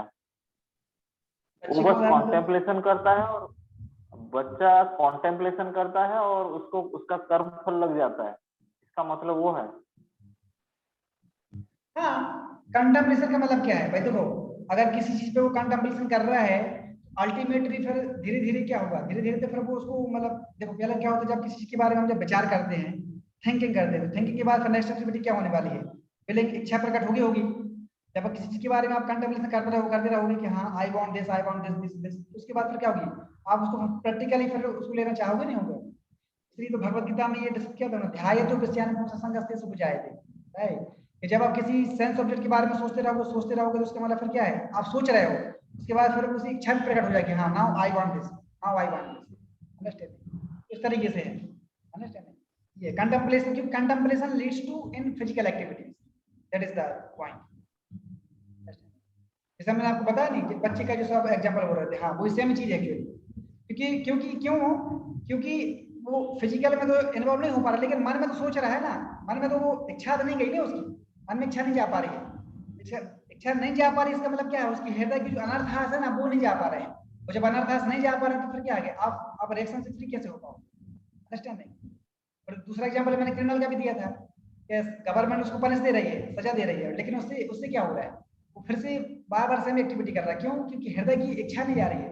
वो बस कॉन्टेम्पलेशन करता है, और बच्चा कॉन्टेम्पलेशन करता है और उसको उसका कर्मफल लग जाता है, इसका मतलब वो है? हाँ, कंटेम्पलेशन का मतलब क्या है भाई? देखो, अगर किसी चीज पे वो कंटेम्पलेशन कर रहा है, अल्टीमेटली फिर धीरे धीरे क्या होगा, धीरे धीरे तो फिर वो उसको, मतलब देखो, पहले क्या होता है, जब किसी चीज के बारे में हम जब विचार करते हैं, थिंकिंग करते हैं, थिंकिंग के बाद फिर नेक्स्ट एक्टिविटी क्या होने वाली है? पहले इच्छा प्रकट होगी। जब किसी चीज के बारे में आप कंटेम्पलेशन करते रहोगे कि हाँ, आई want this, I want this, उसके बाद फिर क्या होगी? आप उसको प्रैक्टिकली फिर उसको लेना चाहोगे, नहीं होगा? इसलिए तो भगवत गीता में ये डिस्कस किया था, ध्याय तो विषयानुपम सत्संगस्ते सुबुझायते, राइट। कि जब आप किसी सेंस ऑब्जेक्ट के बारे में सोचते रहोगे तो उसका मतलब फिर क्या है? आप सोच रहे हो, उसके बाद फिर उसी इच्छा प्रकट हो जाएगी, हाँ, now I want this, now I want this. Understand? इस तरीके से है, अंडरस्टैंड? ये कंटेम्पलेशन, क्योंकि contemplation leads to in physical activities, that is the point. जैसे मैंने आपको बताया नहीं कि बच्चे का जो सब एग्जाम्पल बोल रहे थे, हाँ वो सेम चीज है क्योंकि वो फिजिकल में तो इन्वॉल्व नहीं हो पा रहा, लेकिन मन में तो सोच रहा है ना, मन में तो वो इच्छा तो नहीं गई ना उसकी, मन में इच्छा नहीं जा पा रही है, इच्छा नहीं जा पा रही, इसका मतलब क्या है, उसकी हृदय की जो अनर्थास है ना वो नहीं जा पा रहे हैं, और जब अनर्थास नहीं जा पा रहे हैं तो फिर क्या आ गया, आप रिएक्शन से फ्री कैसे हो पाओ, अंडरस्टैंड नहीं। और दूसरा एग्जाम्पल मैंने क्रिमिनल का भी दिया था कि गवर्नमेंट उसको पनिश दे रही है, सजा दे रही है, लेकिन उससे उससे क्या हो रहा है, वो फिर से बार बार सेम एक्टिविटी कर रहा है, क्यों, क्योंकि हृदय की इच्छा नहीं जा रही है,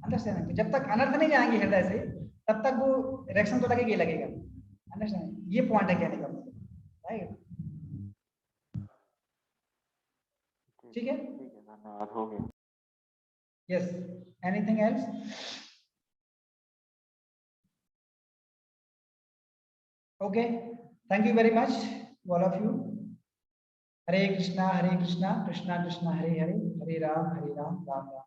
अंडरस्टैंड। तो जब तक अनर्थ नहीं जाएंगे हृदय से तब तक वो रिएक्शन तो लगेगा ही लगेगा, अंडरस्टैंड। ये पॉइंट है कहने का मतलब, राइट, ठीक है, धन्यवाद, हो गया। Yes, anything else? Okay, thank you very much all of you. Hare Krishna Krishna Krishna Hare Hare, Hare Ram Ram Ram.